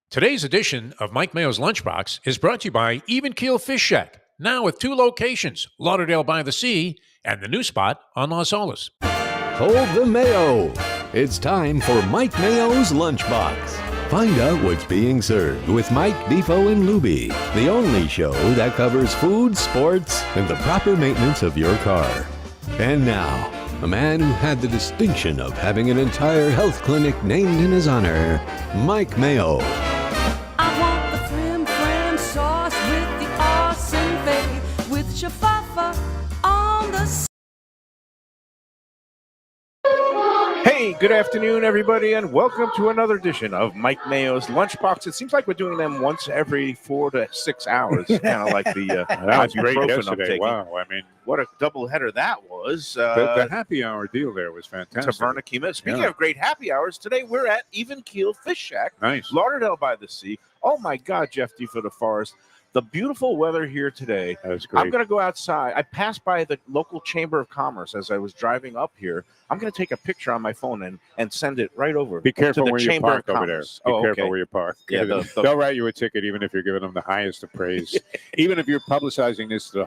Today's edition of Mike Mayo's Lunchbox is brought to you by Even Keel Fish Shack, now with 2 locations, Lauderdale by the Sea and the new spot on Las Olas. Hold the Mayo. It's time for Mike Mayo's Lunchbox. Find out what's being served with Mike, Defo and Lubie, the only show that covers food, sports, and the proper maintenance of your car. And now, a man who had the distinction of having an entire health clinic named in his honor, Mike Mayo. I want the flim flam sauce with the awesome bay with shafafa on the. Hey, good afternoon, everybody, and welcome to another edition of Mike Mayo's Lunchbox. It seems like we're doing them once every 4 to 6 hours, kind of like the that was great ibuprofen I'm yesterday. taking. Wow, I mean, What a doubleheader that was. the happy hour deal there was fantastic. Taverna. Speaking of great happy hours, today we're at Even Keel Fish Shack, Nice. Lauderdale by the Sea. Oh, my God, Jeff D. for the Forest. The beautiful weather here today. That was great. I'm going to go outside. I passed by the local Chamber of Commerce as I was driving up here. I'm going to take a picture on my phone and send it right over. Be careful to the where you Chamber park of over there. Commerce. Be Oh, careful okay. where you park. Yeah, They'll write you a ticket even if you're giving them the highest of praise. Even if you're publicizing this to the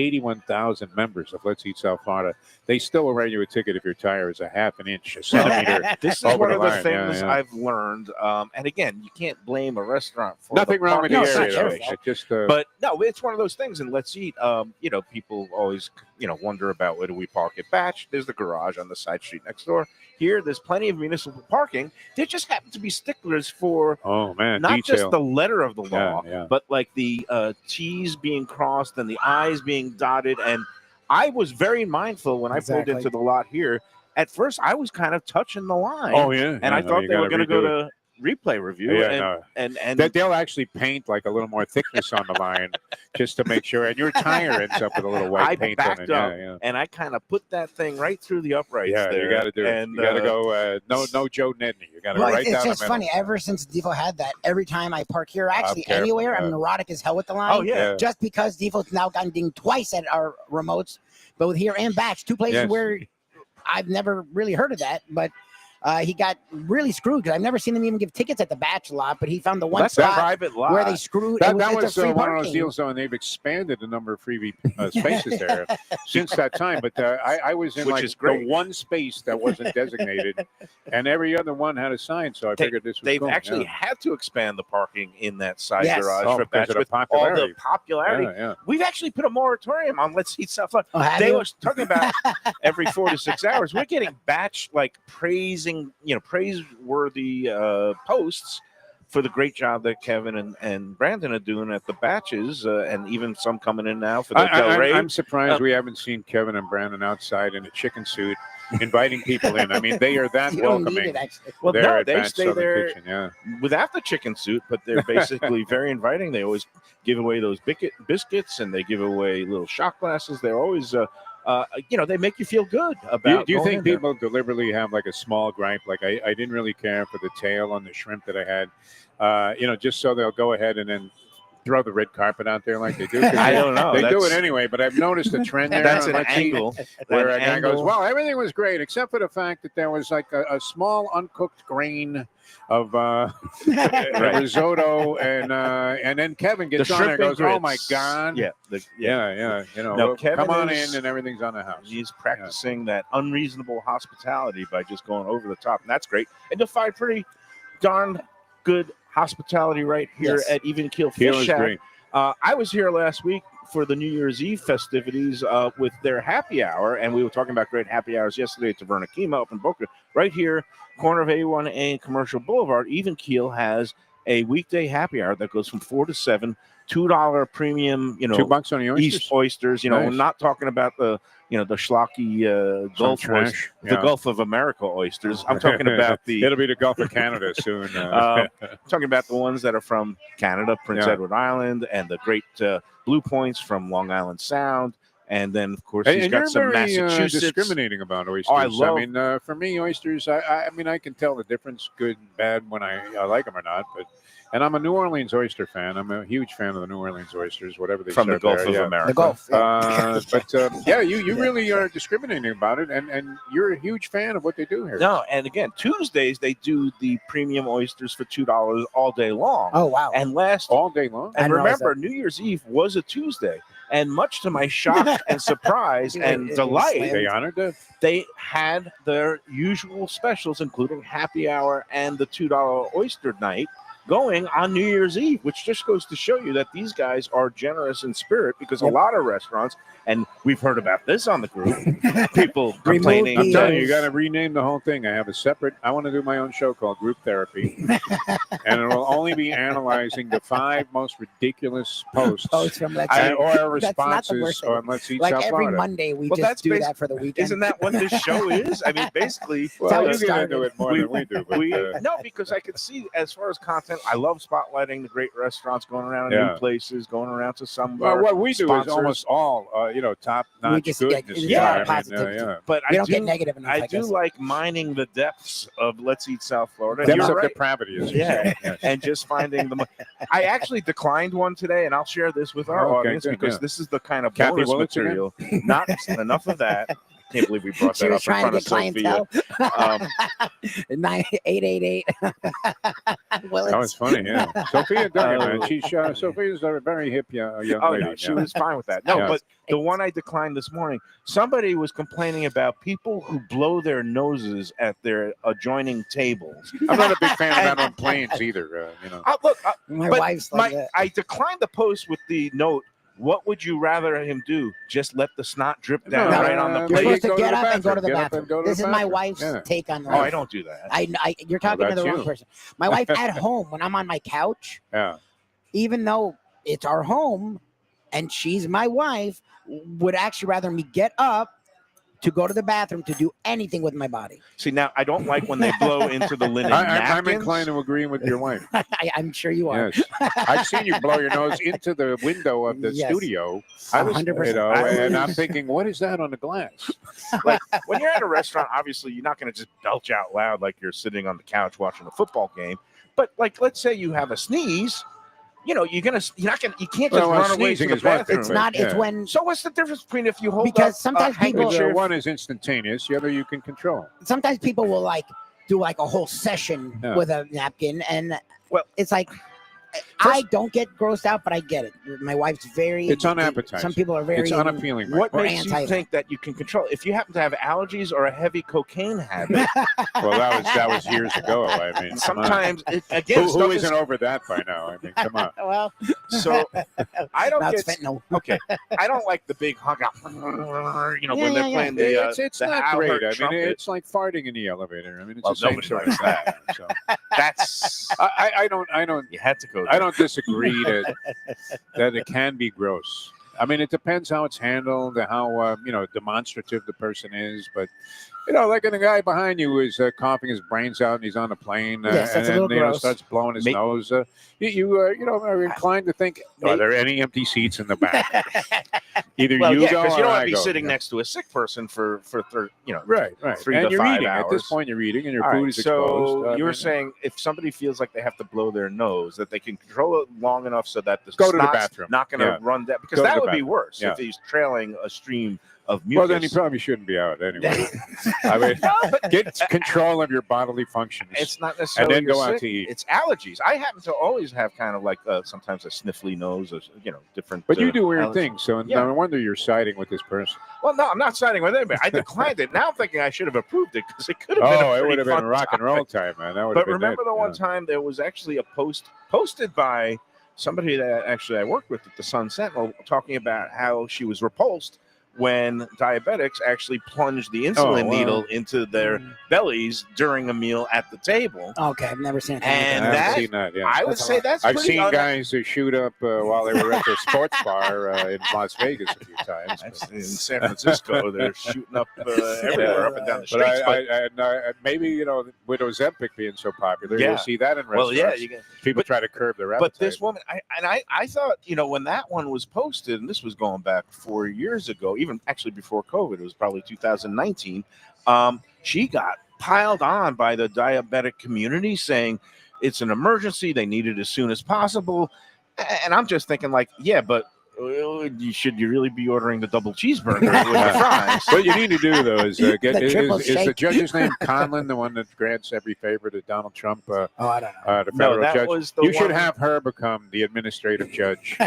181,000 members of Let's Eat South Florida, they still will write you a ticket if your tire is a half an inch, a centimeter. This is over one the of the line. things Yeah. I've learned. And again, you can't blame a restaurant for Nothing wrong with the parking area, though. situation. It just, But no, it's one of those things. And Let's Eat. People always, wonder about where do we park at Batch. There's the garage on the side street next door. Here, there's plenty of municipal parking. There just happen to be sticklers for oh, man, not detail. just the letter of the law, Yeah. but like the T's being crossed and the I's being dotted. And I was very mindful when I pulled into the lot here. At first, I was kind of touching the line. Oh, yeah. And I thought they were going to go to replay review. Yeah, and that they'll actually paint like a little more thickness on the line just to make sure. And your tire ends up with a little white I paint on backed it. up, and I kind of put that thing right through the uprights. Yeah, there. you got to do it. And, You got to go. No Joe Nedney. You got to Well, right down it's the just middle. funny. Ever since Defo had that, every time I park here, actually careful, anywhere, yeah. I'm neurotic as hell with the line. Oh, yeah. Just because Defo's now gotten dinged twice at our remotes, both here and Batch, 2 places Yes. where I've never really heard of that, but he got really screwed because I've never seen him even give tickets at the Batch lot, but he found the one that's a spot private lot. where they screwed. That it's was a free one of those parking. deals, though, and they've expanded the number of freebie spaces there since that time. But I was in Which is great. the one space that wasn't designated, and every other one had a sign, so I figured this was They've cool. actually Yeah. had to expand the parking in that side Yes. garage Oh, for because Batch of the with all popularity. the popularity. Yeah. We've actually put a moratorium on Let's Eat South Florida. Oh, have They you? were talking about every 4 to 6 hours. We're getting Batch praising, praiseworthy posts for the great job that Kevin and Brandon are doing at the Batches, and even some coming in now for the Del Rey. I'm surprised we haven't seen Kevin and Brandon outside in a chicken suit inviting people in. I mean, they are that You don't need welcoming. it, actually. Well, There no, at they Batch stay Southern there Kitchen, yeah. without the chicken suit, but they're basically very inviting. They always give away those biscuits, and they give away little shot glasses. They're always, they make you feel good about. Do you going think in there. people deliberately have like a small gripe? Like I didn't really care for the tail on the shrimp that I had, just so they'll go ahead and then throw the red carpet out there like they do. 'Cause I don't know. They do That's- it anyway, but I've noticed a trend there. That's on an Let's Eat, angle. where An a guy goes, angle. well, everything was great except for the fact that there was like a small uncooked grain of risotto, and then Kevin gets The on there and shrimp goes, and oh my grits. God. Yeah. Yeah. No, Kevin come on is- in and everything's on the house. He's practicing that unreasonable hospitality by just going over the top, and that's great. And you'll find pretty darn good hospitality right here Yes. at Even Keel Keel Fish is Shack. great. I was here last week for the New Year's Eve festivities with their happy hour, and we were talking about great happy hours yesterday at Taverna Kima up in Boca. Right here, corner of A1A and Commercial Boulevard, Even Keel has a weekday happy hour that goes from 4 to 7, $2 premium, $2 on the oysters. East oysters. Nice. We're not talking about the schlocky Gulf trash, oysters, yeah. the Gulf of America oysters. I'm talking about the It'll be the Gulf of Canada soon. talking about the ones that are from Canada, Prince Yeah. Edward Island, and the great Blue Points from Long Island Sound, And then, of course, And, he's and got you're some very Massachusetts. discriminating about oysters. Oh, I love- mean, for me, oysters. I mean, I can tell the difference, good and bad, when I like them or not. And I'm a New Orleans oyster fan. I'm a huge fan of the New Orleans oysters, whatever they From the serve Gulf there. of Yeah. The America. Gulf. Yeah, you really are discriminating about it, and you're a huge fan of what they do here. No, and again, Tuesdays they do the premium oysters for $2 all day long. Oh, wow. And All day long. I and didn't realize remember, New Year's Eve was a Tuesday. And much to my shock and surprise and It was delight, slammed. They honored that. they had their usual specials, including happy hour and the $2 oyster night, going on New Year's Eve, which just goes to show you that these guys are generous in spirit, because a lot of restaurants, and we've heard about this on the group, people complaining. I'm the, telling you, you got to rename the whole thing. I want to do my own show called Group Therapy, and it will only be analyzing the 5 most ridiculous posts From Let's or Eat. That's not the responses worst thing. on Let's Eat Like South every Florida. Monday, we Well, just that's do that for the weekend. Isn't that what this show is? I mean, basically, Well, how you it get started. into it more than we do. But, no, because I could see, as far as content, I love spotlighting the great restaurants, going around Yeah. new places, going around to some. well, what we do sponsors. is almost all, top-notch We just goodness. get- yeah, positivity. But We I don't do, get negative enough. I I do guess. like mining the depths of Let's Eat South Florida. Depths You're of right. depravity, as you Yeah. say. Yes. And just finding the. I actually declined one today, and I'll share this with our Okay, audience good, because yeah. this is the kind of Kathy bonus Willits again? material. Not enough of that. Can't believe we brought She that was up in trying to front get of Sophia. clientele. 9888. Well, That was funny, yeah. Sophia dug it, man. Oh. Sophia's a very hip young Oh lady. no, she yeah. was fine with that. No, Yeah. but the one I declined this morning, somebody was complaining about people who blow their noses at their adjoining tables. I'm not a big fan of that on planes either. Look, my but wife's like that. I declined the post with the note. What would you rather him do? Just let the snot drip down No, right on the no, You're plate? supposed to Go to get the up and go to bathroom. the Get up bathroom. and go to This the is my bathroom. wife's Yeah. take on Oh, I life. don't do that. You're talking to that's the wrong you. person. My wife at home, when I'm on my couch, Yeah. even though it's our home and she's my wife, would actually rather me get up to go to the bathroom to do anything with my body. See, now I don't like when they blow into the linen I'm napkins. inclined to agree with your wife. I'm sure you are. Yes. I've seen you blow your nose into the window of the Yes. studio. 100%. And I'm thinking, what is that on the glass? Like when you're at a restaurant, obviously you're not going to just belch out loud like you're sitting on the couch watching a football game. But like, let's say you have a sneeze, you can't just Well, run away to sneezing the is one bathroom. It's not. It's Yeah. when So what's the difference between if you hold Because up sometimes a people- handkerchief? One is instantaneous, the other you can control. sometimes people will like do like a whole session Yeah. with a napkin, and Well, it's like I don't get grossed out, but I get it. My wife's very. It's unappetizing. Some people are very. It's unappealing. What Or makes you anti- think that you can control? If you happen to have allergies or a heavy cocaine habit, Well, that was years ago. I mean, come on. sometimes again, Who stuff isn't is, over that by now? I mean, come on. Well, so I don't now it's get fentanyl. okay. I don't like the big hug out. Yeah, when they're yeah, playing the It's the not Al great. Hurt I mean, trumpet. it's like farting in the elevator. I mean, it's Well, the same nobody sort likes of that. So That's I don't you had to go. I don't disagree that it can be gross. I mean, it depends how it's handled, how demonstrative the person is. But like when the guy behind you is coughing his brains out and he's on a plane, Yes, that's a and little then gross. starts blowing his Make- nose. You are inclined to think, are there any empty seats in the back? Either Well, you yeah, go because or you don't I want to be go. sitting Yeah. next to a sick person for Right. 3 and to you're 5 eating at this hours. point. You're eating, and your All food right, is exposed. so I you were mean, saying if somebody feels like they have to blow their nose, that they can control it long enough so that the Go to the snot's bathroom. not going to Yeah. run down, because Go to that the would be bathroom. worse Yeah. if he's trailing a stream of mucus. well, then he probably shouldn't be out anyway. I mean, get control of your bodily functions. It's not necessarily then go you're out sick, to eat. It's allergies. I happen to always have kind of like sometimes a sniffly nose, or different. But you do weird allergies. things, so Yeah. no wonder you're siding with this person. Well, no, I'm not siding with anybody. I declined it. Now I'm thinking I should have approved it because it could have been. Oh, a it pretty would have been fun rock and roll topic. time, man. That would But have been remember it. the one Yeah. time there was actually a post posted by somebody that actually I worked with at the Sun Sentinel talking about how she was repulsed when diabetics actually plunge the insulin needle into their bellies during a meal at the table. Okay, I've never seen it. And I that, haven't seen that. Yeah. I would say that's I've pretty seen guys who shoot up while they were at the sports bar in Las Vegas a few times. In San Francisco, they're shooting up everywhere, up and down the streets. But maybe, with Ozempic being so popular, you'll see that in restaurants. People try to curb their appetite. But this woman, I thought, when that one was posted, and this was going back 4 years ago, even actually before COVID, it was probably 2019, she got piled on by the diabetic community saying it's an emergency, they need it as soon as possible. And I'm just thinking like, yeah, but should you really be ordering the double cheeseburger with the fries? What you need to do, though, is get is the shake. judge's name Conlon, the one that grants every favor to Donald Trump? I don't know. The federal that judge. was the You should one- have her become the administrative judge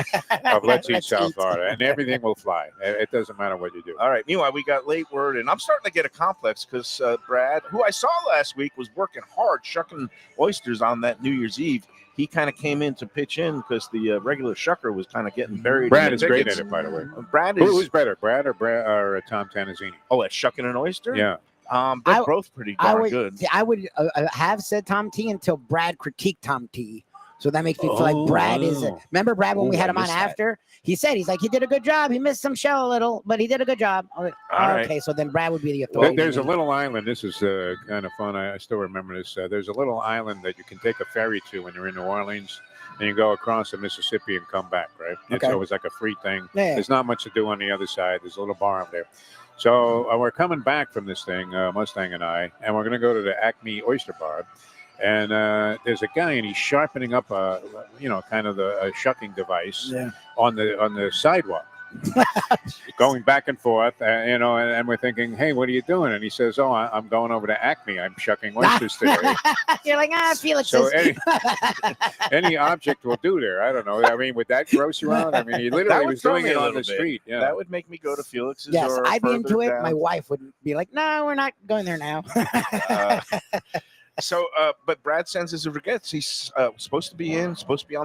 of Let's Eat South Florida, and everything will fly. It doesn't matter what you do. All right. Meanwhile, we got late word, and I'm starting to get a complex because Brad, who I saw last week, was working hard shucking oysters on that New Year's Eve. He kind of came in to pitch in because the regular shucker was kind of getting buried. Brad in the is great tickets. at it, by the way. Brad is. Who's better, Brad or Tom Tanazzini? Oh, at shucking an oyster? Yeah. They're both pretty darn good. I would have said Tom T until Brad critiqued Tom T. So that makes me feel like Brad is. Remember Brad when we had him on after? He said he did a good job. He missed some shell a little, but he did a good job. Okay, so then Brad would be the authority. There's a little island. This is kind of fun. I still remember this. There's a little island that you can take a ferry to when you're in New Orleans, and you go across the Mississippi and come back. Right? It's always like a free thing. Yeah. There's not much to do on the other side. There's a little bar up there. So we're coming back from this thing, Mustang and I, and we're going to go to the Acme Oyster Bar. And there's a guy, and he's sharpening up a shucking device on the sidewalk, going back and forth. And we're thinking, hey, what are you doing? And he says, oh, I'm going over to Acme. I'm shucking oysters today. You're like, Felix. So any object will do there. I don't know. I mean, would that gross you out? I mean, he literally was doing it on the street. Yeah, that would make me go to Felix's. Yes, or I'd be into it. down. My wife would be like, no, we're not going there now. But Brad sends his regrets. He's supposed to be on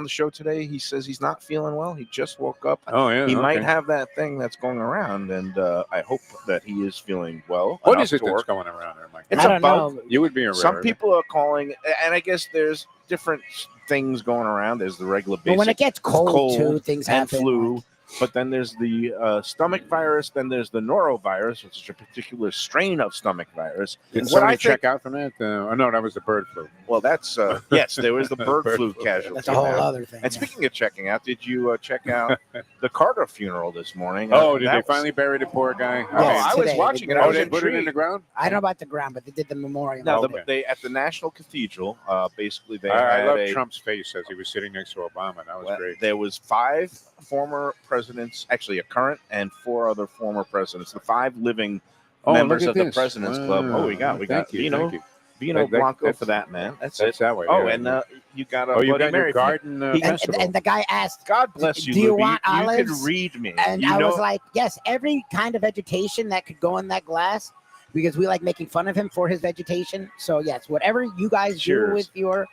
the show today. He says he's not feeling well. He just woke up. Oh, yeah. He might have that thing that's going around, and I hope that he is feeling well. What is it that's going around there, Mike? It's I don't know. You would be a Some people are calling, and I guess there's different things going around. There's the regular basic But when it gets cold too, things and happen. flu. But then there's the stomach virus. Then there's the norovirus, which is a particular strain of stomach virus. Did somebody check out from that? No, that was the bird flu. Well, that's yes, there was the bird flu casualty. That's a whole other thing. And speaking of checking out, did you check out the Carter funeral this morning? Oh, did they finally bury the poor guy? I was today. watching it. Oh, they put it in the ground? I don't know about the ground, but they did the memorial. No, Okay. they at the National Cathedral. Basically, they I had love Trump's face as he was sitting next to Obama. That was great. There was 5 former presidents, actually a current and 4 other former presidents. The 5 living members look of at the this. President's Club. Oh, we got Thank you, Vino, thank you. Vino That- Blanco that's- for that, man. That's That's it. that way. Oh, yeah. and you got a you Bloody got Mary. your garden festival. And the guy asked, God bless you, Do you Lubie. want You olives? could read me. and you I know, was like, yes, every kind of vegetation that could go in that glass, because we like making fun of him for his vegetation. So yes, whatever you guys Cheers. do with your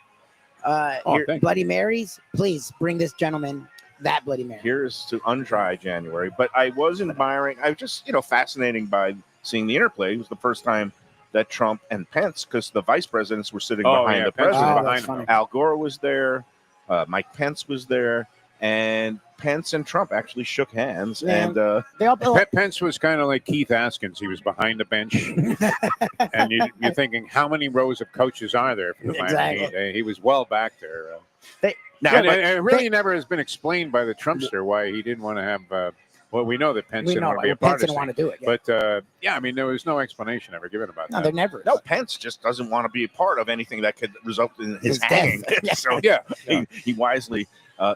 thank you. Bloody Marys, please bring this gentleman that Bloody Mary. here's to undry January. But I was admiring, I was just, fascinating by seeing the interplay. It was the first time that Trump and Pence, because the vice presidents were sitting behind the Pence was president. Oh, behind that's him. funny. Al Gore was there, Mike Pence was there, and Pence and Trump actually shook hands. Yeah. And They all Pence was kind of like Keith Askins. He was behind the bench, and you're thinking, how many rows of coaches are there for the Miami Exactly. Heat? He was well back there. now, And it really never has been explained by the Trumpster why he didn't want to have. Well, we know that Pence we didn't know want to be a Pence part of didn't want this to do it. Yeah. But I mean, there was no explanation ever given about No, that. they're never. no, Pence just doesn't want to be a part of anything that could result in his His death. hanging. Yeah. So Yeah. he wisely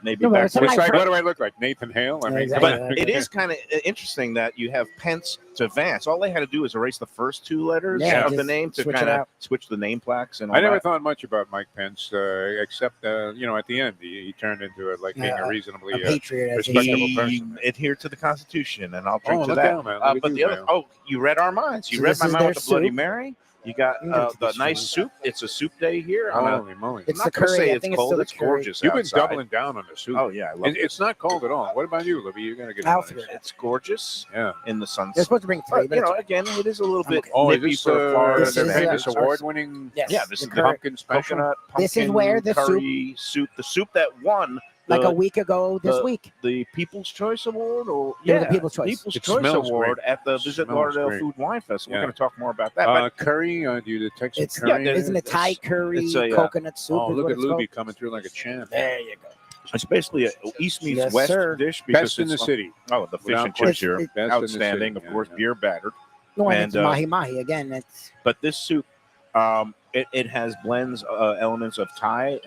maybe No, but back it's It's like- like, what do I look like, Nathan Hale? I mean, Exactly. But it is kind of interesting that you have Pence to Vance. All they had to do is erase the first 2 letters Yeah, of the just name to switch it kind of out. switch the name plaques and all I never that. thought much about Mike Pence, except at the end he turned into being a reasonably a patriot. As he respectable said. He person. adhered to the Constitution, and I'll drink to look that. out, man. Look at But you, the other, man. you read our minds. You So read this my is mind their with the Bloody soup? Mary. You got I'm gonna get the this nice one. soup. It's a soup day here. On a, Holy moly! It's I'm the not gonna curry. say I it's think it's cold. still the It's curry. gorgeous. You've been outside. doubling down on the soup. Oh yeah, I love it. It's not cold at all. What about you, Libby? You're gonna get I'll one. figure it out. It's gorgeous Yeah. in the sunset. They're supposed to bring three, But but you know, it's- again, it is a little I'm bit okay. Oh, is nippy this for Florida. This the is, famous ours. award-winning yes, Yeah, this the is curry. pumpkin special? coconut pumpkin This is where the curry soup, the soup that won like the, a week ago this week. the People's Choice Award, or Yeah, the People's Choice. People's It Choice smells Award at the Visit Smells Lauderdale great. Food Wine Festival. Yeah. We're going to talk more about that. But Curry? Do you detect some It's curry? yeah, isn't it Thai curry it's a, coconut soup? Oh, is look what at it's called? Lubie coming through like a champ. There you go. it's basically a East meets Yes, West sir. dish. Because Best in the it's, city. Oh, the fish Without and chips question. here, It's- Best in the outstanding. city. Of course, Yeah. beer battered. No, and And, it's mahi mahi again. It's But this soup, it has blends elements of Thai,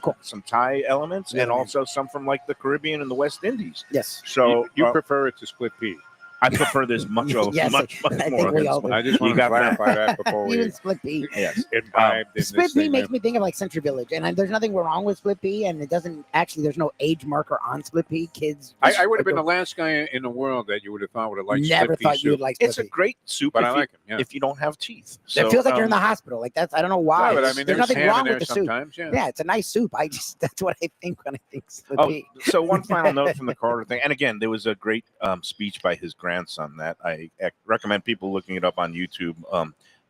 cool. some Thai elements, Yeah, and man. also some from like the Caribbean and the West Indies. yes. So You prefer it to split pea. I prefer this much, Yes, much I think more. we than all split. do. I just want You to got that. clarify that before we Even split pea. Yes. imbibed in Split this pea thing. makes me think of like Century Village, and there's nothing wrong with split pea, and it doesn't actually. There's no age marker on split pea. Kids, I would have been the last guy in the world that you would have thought would have liked never split pea thought you would soup. like split It's a pea. great soup, But if I you, like him. Yeah. if you don't have teeth. It So, feels like you're in the hospital. Like that's I don't know why. Yeah, but I It's- mean, there's there's nothing ham wrong in there with the soup. sometimes. Yeah. Yeah, it's a nice soup. That's what I think when I think split Oh, pea. so one final note from the Carter thing, and again, there was a great speech by his grandson that I recommend people looking it up on YouTube.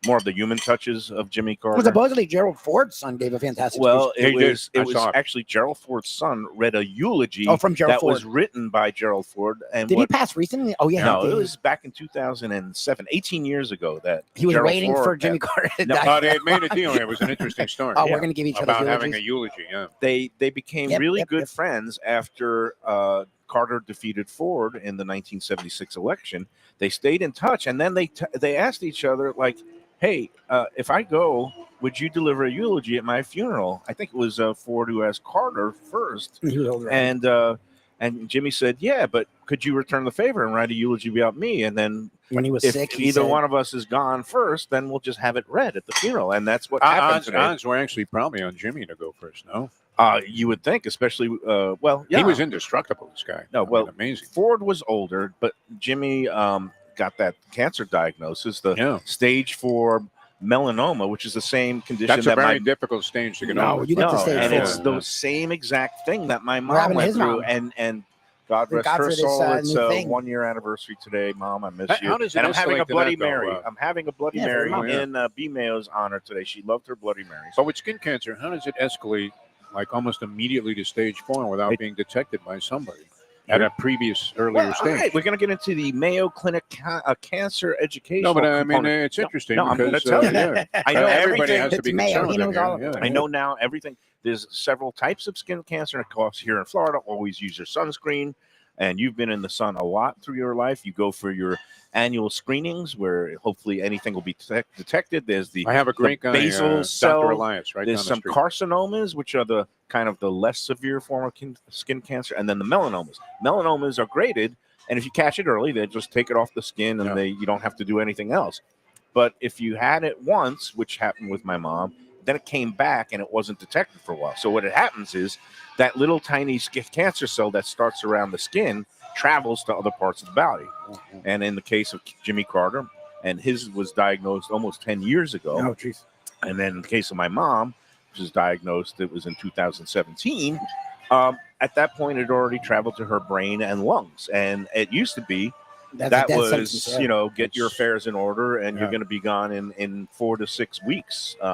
More of the human touches of Jimmy Well, Carter. supposedly Gerald Ford's son gave a fantastic Well, speech. He did. I it was saw it. actually Gerald Ford's son read a eulogy from Gerald that Ford. was written by Gerald Ford. And Did he what, pass recently? Oh yeah, no, he it did. was back in 2007, 18 years ago that He was Gerald waiting Ford for had- Jimmy Carter to No, die. They had made a deal. It was an interesting story. Oh, yeah. we're gonna give each other About having eulogies. a eulogy. Yeah. They became Yep, really yep, good yep. friends after Carter defeated Ford in the 1976 election. They stayed in touch, and then they asked each other, like, hey, if I go, would you deliver a eulogy at my funeral? I think it was Ford who asked Carter first. He was older. And Jimmy said, yeah, but could you return the favor and write a eulogy about me? And then when he was if sick, he either said, one of us is gone first, then we'll just have it read at the funeral. And that's what happened today. Odds were actually probably on Jimmy to go first. No, You would think, especially, well, yeah. he was indestructible. This guy. No, I mean, well, amazing. Ford was older, but Jimmy got that cancer diagnosis, the Yeah. stage 4 melanoma, which is the same condition That's a that very my difficult stage to get No, over. you get to no, stage and 4. it's the same exact thing that my What mom happened to went his through, mom? and God Thank rest God her for this, soul. It's new a thing. 1-year anniversary today, Mom. I miss How you. does it And I'm having a escalate to Bloody that, though? Mary. I'm having a Bloody Yeah, for Mary your mom. in B. Mayo's honor today. She loved her Bloody Marys. But with skin cancer, how does it escalate like almost immediately to stage 4 without being detected by somebody at a previous earlier Well, all stage? right, we're going to get into the Mayo Clinic cancer education. No, but I mean, it's interesting no, I'm gonna because tell you. yeah, I know everybody everything. has to It's be Mayo. concerned He with knows it all here. of Yeah. I know now everything. There's several types of skin cancer, and of course, here in Florida, always use your sunscreen. And you've been in the sun a lot through your life. You go for your annual screenings where hopefully anything will be detected. There's the I have a great guy, basal Dr. cell. Elias, right There's down the some street. carcinomas, which are the kind of the less severe form of skin cancer, and then the melanomas. Melanomas are graded, and if you catch it early, they just take it off the skin, and Yeah. you don't have to do anything else. But if you had it once, which happened with my mom, then it came back and it wasn't detected for a while. So what happens is that little tiny cancer cell that starts around the skin travels to other parts of the body. And in the case of Jimmy Carter, and his was diagnosed almost 10 years ago. Oh, jeez. And then in the case of my mom, which was diagnosed, it was in 2017. At that point, it had already traveled to her brain and lungs. And it used to be That's a that death was, sentence, yeah. get your affairs in order, and you're Yeah. going to be gone in 4 to 6 weeks. The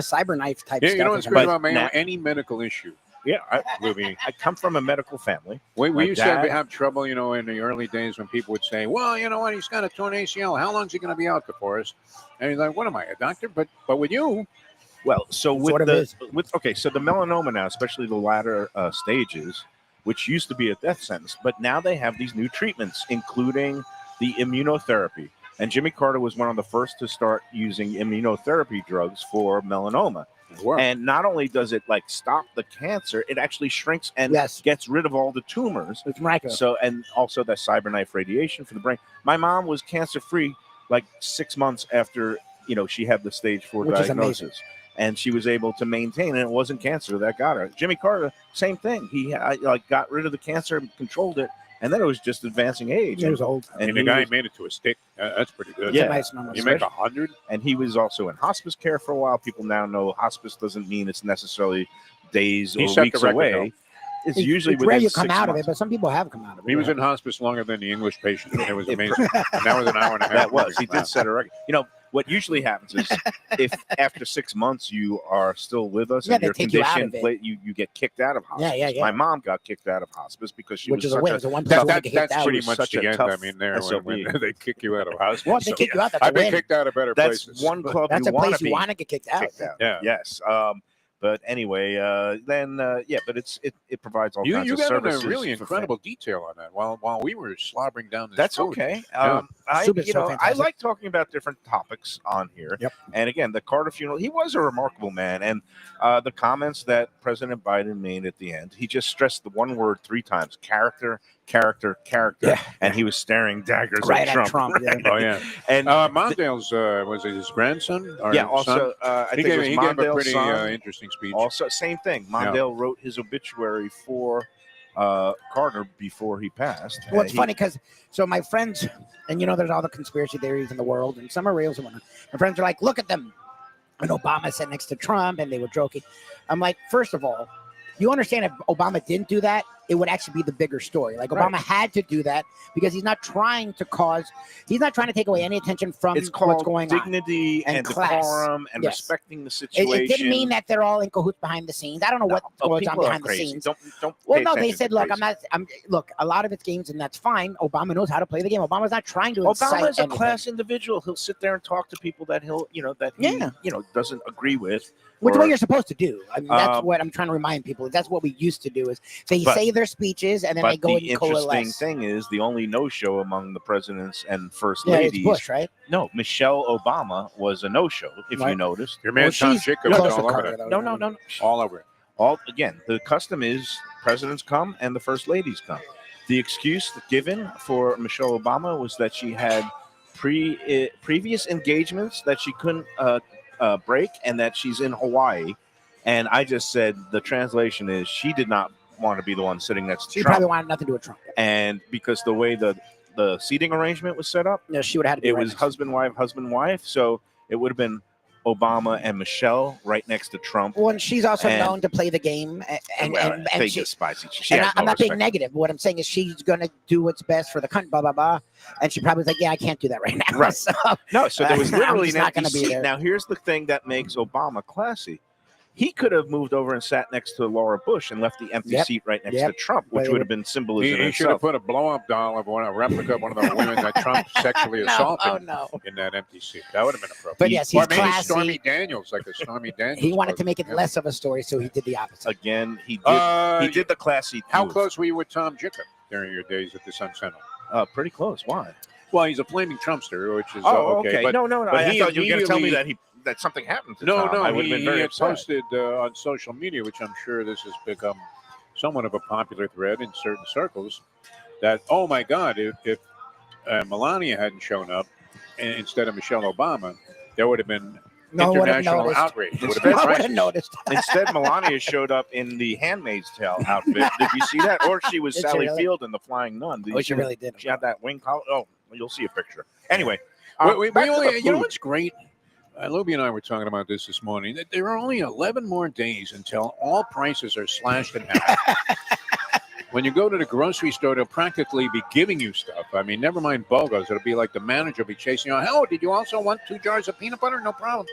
cyber knife type Yeah, stuff. you know what's is great amazing. about Mayo? now- Any medical issue. yeah, Libby. I come from a medical family. We My used to dad- have trouble, in the early days when people would say, well, you know what, he's got a torn ACL. How long is he going to be out for us? And he's like, what am I, a doctor? But with you, Well, so That's with what it the is. so the melanoma now, especially the latter stages, which used to be a death sentence, but now they have these new treatments, including the immunotherapy. And Jimmy Carter was one of the first to start using immunotherapy drugs for melanoma. And not only does it stop the cancer, it actually shrinks and Yes. gets rid of all the tumors. It's miraculous. So, and also that cyberknife radiation for the brain. My mom was cancer free 6 months after she had the stage 4 Which is diagnosis, and she was able to maintain. And it wasn't cancer that got her. Jimmy Carter, same thing. He got rid of the cancer, controlled it, and then it was just advancing age. He was old. and the he guy was- made it to a stick. That's pretty good. Yeah. It's a nice number. You make 100. And he was also in hospice care for a while. People now know hospice doesn't mean it's necessarily days He or set the weeks record, away. It's usually it's rare within you come 6 out of months. it, but some people have come out of it. He was in hospice longer than the English patient. It was amazing. And that was an hour and a half. That was. He Wow. did set a record. You know, what usually happens is if after 6 months you are still with us Yeah, and they your take you out condition, of it. you get kicked out of hospice. Yeah. My mom got kicked out of hospice because she Which was is a such win. a It's a one That, person that, to get that's kicked out. pretty was much such the a end. tough I mean, there SOB. when they kick you out of hospice. Well, they kick you out. That's I've a been win. kicked out of better That's places. one club That's you a want place to you be want to get kicked out. kicked out. Yeah. Yes. But anyway, then but it provides all kinds You of got services. into really for incredible detail on that while we were slobbering down this That's food. okay. Yeah. Soup is so I fantastic. like talking about different topics on here. Yep. And again, the Carter funeral, he was a remarkable man. And the comments that President Biden made at the end, he just stressed the one word 3 times: character, character, character. Yeah. And he was staring daggers Right at at Trump. Trump, yeah. Oh yeah. And Mondale's was it his grandson? Or yeah, son? also I he think gave, it was he gave a Mondale's pretty son. interesting speech. Also, same thing. Mondale wrote his obituary for Carter before he passed. Well, it's funny because my friends, and there's all the conspiracy theories in the world, and some are real, some are not. My friends are like, look at them. And Obama sat next to Trump, and they were joking. I'm like, first of all, you understand if Obama didn't do that, it would actually be the bigger story. Like Obama had to do that because he's not trying to take away any attention from it's called what's going on. dignity and class. decorum and Yes. respecting the It situation. didn't mean that they're all in cahoots behind the scenes. I don't know what goes on people are behind the crazy. scenes. Don't Well, pay no, they attention said, to look, crazy. look, a lot of it's games, and that's fine. Obama knows how to play the game. Obama's not trying to incite Obama is a anything. class individual. He'll sit there and talk to people that he Yeah. doesn't agree with. Which is or- what you're supposed to do. I mean, that's Um, what I'm trying to remind people. That's what we used to do is they But- say their speeches and then But they go the and interesting coalesce. thing is the only no-show among the presidents and first Yeah, it's ladies. Bush, right? No, Michelle Obama was a no-show. If you Right. noticed, Your man Well, Tom she's Jacob was close to all over Carter, that. though. no. All over it. Again, the custom is presidents come and the first ladies come. The excuse given for Michelle Obama was that she had previous engagements that she couldn't break, and that she's in Hawaii. And I just said the translation is she did not want to be the one sitting next to She Trump, probably wanted nothing to do with Trump. and because the way the seating arrangement was set up, No, she would have had to be it right was next to husband wife. So it would have been Obama and Michelle right next to Trump. Well, and she's also And- known to play the game, and they she, get spicy. She and has I'm no not being respect. negative. What I'm saying is she's going to do what's best for the country, blah, blah, blah. And she probably was like, yeah, I can't do that right now. Right. So, No, so there was I'm literally just an not empty gonna be seat. there. Now, here's the thing that makes Obama classy. He could have moved over and sat next to Laura Bush and left the empty Yep. seat right next Yep. to Trump, which But- would have been symbolism in He should have itself. put a blow-up doll of a replica of one of the women that Trump sexually no, assaulted oh, no. in that empty seat. That would have been appropriate. But yes, Or he's maybe classy. Stormy Daniels, like a Stormy Daniels. He wanted to make it Yeah. less of a story, so he did the opposite. Again, he did. Uh, he did the classy. How move. close were you with Tom Jacob during your days at the Sun Sentinel? Pretty close. Why? Well, he's a flaming Trumpster, which is okay. But no. but I he thought you were going to tell me immediately- that something happened to No, Tom. I would have been he very had upset. posted on social media, which I'm sure this has become somewhat of a popular thread in certain circles, that, oh my God, if Melania hadn't shown up instead of Michelle Obama, there would have been No one would have international noticed. outrage. It would have No been one would have crisis. noticed. Instead, Melania showed up in the Handmaid's Tale outfit. Did you see that? Or she was Did she Sally really? Field in The Flying Nun. Did Oh, you she see really did. She had that wing collar. Oh, you'll see a picture. Anyway, We back to only, the you know food. what's great? Lubie and I were talking about this morning. That there are only 11 more days until all prices are slashed in half. When you go to the grocery store, they'll practically be giving you stuff. I mean, never mind BOGOs. It'll be like the manager will be chasing you. Oh, did you also want 2 jars of peanut butter? No problem.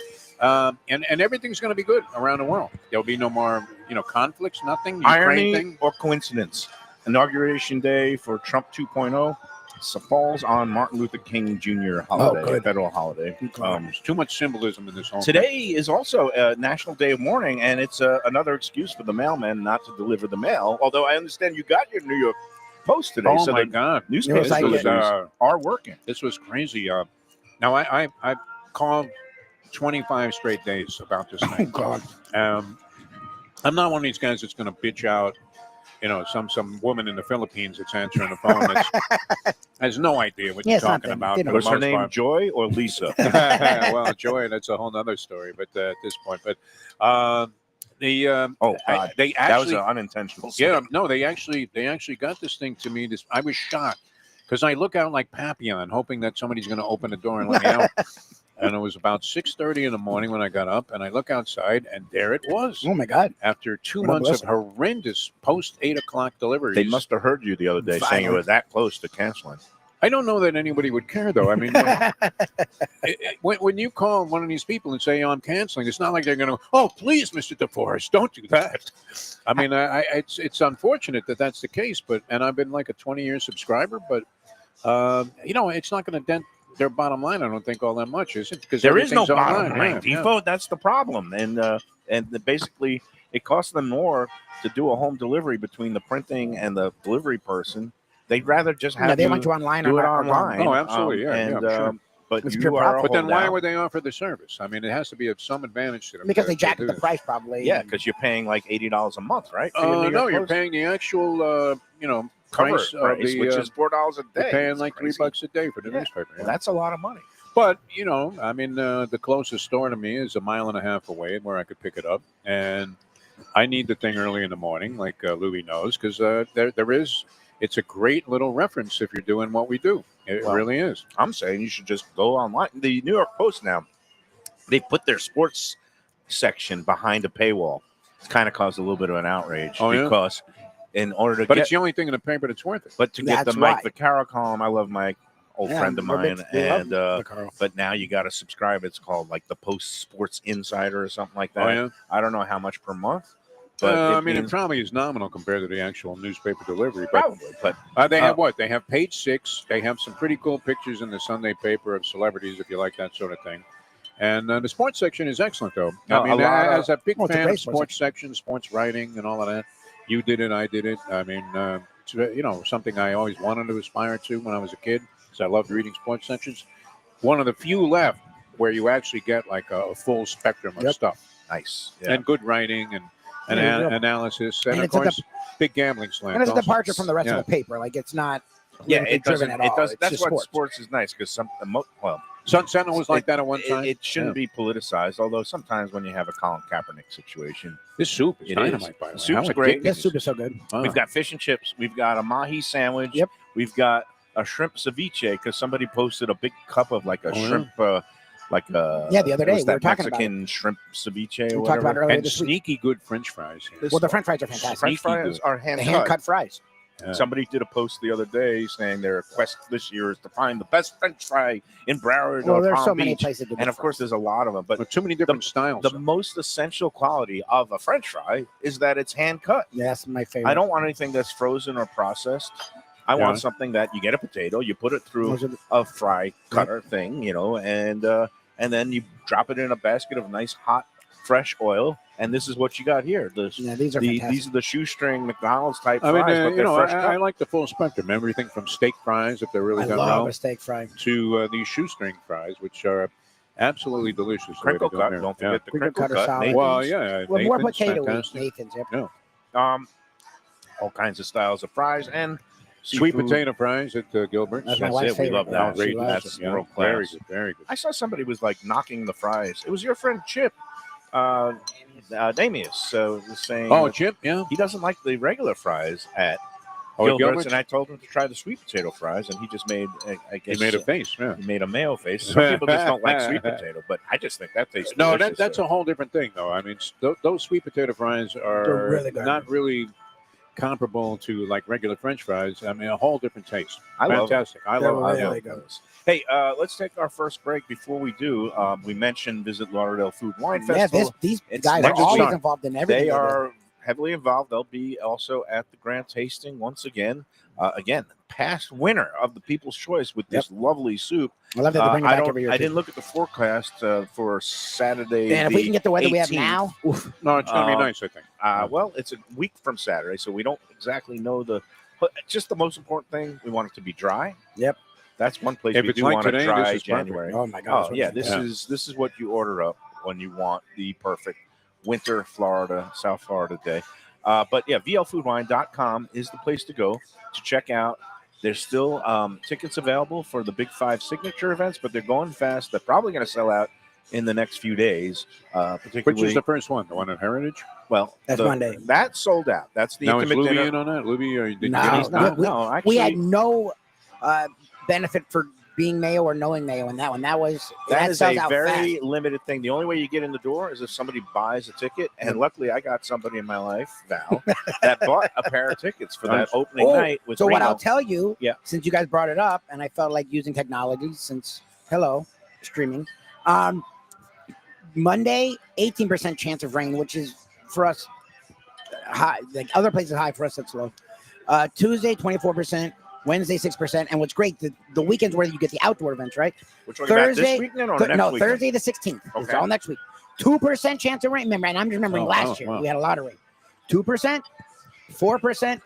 And everything's going to be good around the world. There'll be no more, conflicts, nothing. Ukraine Irony thing. or coincidence? Inauguration day for Trump 2.0 falls on Martin Luther King Jr. holiday, good. federal holiday. There's too much symbolism in this whole thing. Today is also a National Day of Mourning, and it's another excuse for the mailman not to deliver the mail. Although I understand you got your New York Post today, Oh so my the God. newspaper like This was, deliveries are working. This was crazy. Now, I called 25 straight days about this thing. God. I'm not one of these guys that's going to bitch out, some woman in the Philippines that's answering the phone that has no idea what Yeah, you're it's not talking them. about. They for don't the Was her most name part. Joy or Lisa? Well, Joy, that's a whole other story. But at this point, Oh, God. they That was actually, an unintentional. yeah, no, they actually got this thing to me. I was shocked. because I look out like Papillon, hoping that somebody's going to open the door and let me out. And it was about 6:30 in the morning when I got up, and I look outside, and there it was. Oh my God! After 2 What a months of blessing. horrendous post 8 o'clock deliveries. They must have heard you the other day saying you were that close to canceling. I don't know that anybody would care, though. I mean, when you call one of these people and say, "Oh, I'm canceling," it's not like they're going to, "Oh, please, Mr. DeForest, don't do that." I mean, it's unfortunate that that's the case, and I've been like a 20-year subscriber, but it's not going to dent their bottom line. I don't think all that much, is it? Because There is no bottom online. line, Defo. That's the problem, and basically it costs them more to do a home delivery between the printing and the delivery person. They'd rather just have they want you online do or it not, online. Oh, absolutely, Sure. But It's you pure are profit. But then why holdout. would they offer the service? I mean, it has to be of some advantage to them. Because to- they to jacked do the this. price probably. Yeah, because you're paying like $80 a month, right? for your New York No, you're Post? paying the actual, cover price of price, the, which is $4 a day. you're paying It's like crazy. $3 a day for the Yeah. newspaper. Yeah. That's a lot of money. But I mean, the closest store to me is a mile and a half away, where I could pick it up, and I need the thing early in the morning, like Lubie knows, because there is. It's a great little reference if you're doing what we do. It really is. I'm saying you should just go online. The New York Post now, they put their sports section behind a paywall. It's kind of caused a little bit of an outrage because in order to But get, it's the only thing in the paper that's worth it. but to get the That's Mike right. Vaccaro column, I love Mike, old friend of we're big- mine, we love and Vaccaro. but now you got to subscribe. It's called like the Post Sports Insider or something like that. Oh, yeah? I don't know how much per month, but I mean, it means- probably is nominal compared to the actual newspaper delivery. But probably, but they have what? They have page 6. They have some pretty cool pictures in the Sunday paper of celebrities, if you like that sort of thing. And the sports section is excellent, though. No, I mean, a lot of- as a big Well, it's a fan great of sports sports section, sports writing, and all of that, you did it, I did it. I mean, it's, something I always wanted to aspire to when I was a kid, because I loved reading sports sections. One of the few left where you actually get like a full spectrum of stuff. nice. And good writing and analysis, and, And of it's a course, big gambling slant. And it's a also. departure from the rest Yeah. of the paper. Like it's not. Yeah, politically it doesn't. driven at It all. does. It's That's just what sports is nice because Sun Sentinel was like that at one time. It shouldn't be politicized. Although sometimes when you have a Colin Kaepernick situation, This soup is It dynamite, is. by the way. Soup's How great. This ridiculous. soup is so good. Wow. we've got fish and chips, we've got a mahi sandwich, Yep. we've got a shrimp ceviche because somebody posted a big cup of like a yeah. shrimp, like a Yeah, the other day, what's we were that talking about Mexican shrimp ceviche or We talked about whatever. it earlier and this week. sneaky good French fries. Well, the French fries are fantastic. French Sneaky fries good. are The hand hand cut fries. Yeah. Somebody did a post the other day saying their quest this year is to find the best French fry in Broward Well, or there's Palm so many Beach. places to do And of course, there's a lot of them. But But too many different styles. the most essential quality of a French fry is that it's hand cut. Yeah, that's my favorite. I don't want anything that's frozen or processed. I want something that you get a potato, you put it through Those are the- a fry cutter thing, and then you drop it in a basket of nice hot fresh oil, and this is what you got here. Yeah, these are These fantastic. are the shoestring McDonald's type I mean, fries, but they're fresh I cut. like the full spectrum. Everything from steak fries, if they're really I done love well, a steak fry. to these shoestring fries, which are absolutely delicious. the way Crinkle they do them cut. here. Don't Yeah. forget the Crinkle crinkle cut are cut. solid. Nathan's. Well, yeah. Well, more Nathan's potato fantastic. Nathan's. Yep. All kinds of styles of fries and Sweet seafood. potato fries at Gilbert's. That's my That's wife's it. We favorite. love Yeah, that. she Outrageous. loves That's it. Yeah, world very class. good. Very good. I saw somebody was like knocking the fries. It was your friend Chip, Damius. So was saying, Oh, Chip, yeah. he doesn't like the regular fries at Oh, Gilbert's, Gilbert's? and I told him to try the sweet potato fries, and he just made, I He guess, made a face. Yeah. he made a mayo face. Some people just don't like sweet potato, but I just think that tastes No, delicious. that's a whole different thing, though. I mean, those sweet potato fries They're are really good. not really comparable to like regular French fries. I mean, a whole different taste. I love it. Fantastic. I They're love it. really Yeah. good. Hey, let's take our first break. Before we do, we mentioned Visit Lauderdale Food Wine Yeah, Festival. these It's guys are next always week. involved in everything. They do. are heavily involved. They'll be also at the Grand Tasting once again. Past winner of the People's Choice with this lovely soup. I love that they bring it I back don't- every year. I too. didn't look at the forecast for Saturday. And if we can get the weather we have 18th. now, oof, No, it's going to be Um, nice, I think. Well, it's a week from Saturday, so we don't exactly know but just the most important thing, we want it to be dry. Yep. That's one place If we it's do like want to today, dry this is perfect. January. oh my god! Oh yeah, this Yeah. is what you order up when you want the perfect winter Florida, South Florida day. But yeah, VLFoodWine.com is the place to go to check out. There's still tickets available for the Big Five signature events, but they're going fast. They're probably going to sell out in the next few days. Particularly, Which is the first one? The one at Heritage? well, That's Monday. That sold out. That's the Now, is intimate Lubie dinner. in on that? Lubie, or did you No, get He's his not. we- No, actually, we had no benefit for being Mayo or knowing Mayo in that one. That is sells a out very fast. limited thing. The only way you get in the door is if somebody buys a ticket. And luckily, I got somebody in my life, Val, that bought a pair of tickets for that opening night with So Reno. what I'll tell you, Yeah. since you guys brought it up, and I felt like using technology since streaming. Monday, 18% chance of rain, which is for us high. Like other places high, for us that's low. Tuesday, 24%. Wednesday, 6%. And what's great, the weekends where you get the outdoor events, right? Which one? Thursday, this weekend or next weekend? No, Thursday the 16th. It's all next week. 2% chance of rain. Remember, and I'm just remembering last year we had a lot of rain. 2%, 4%,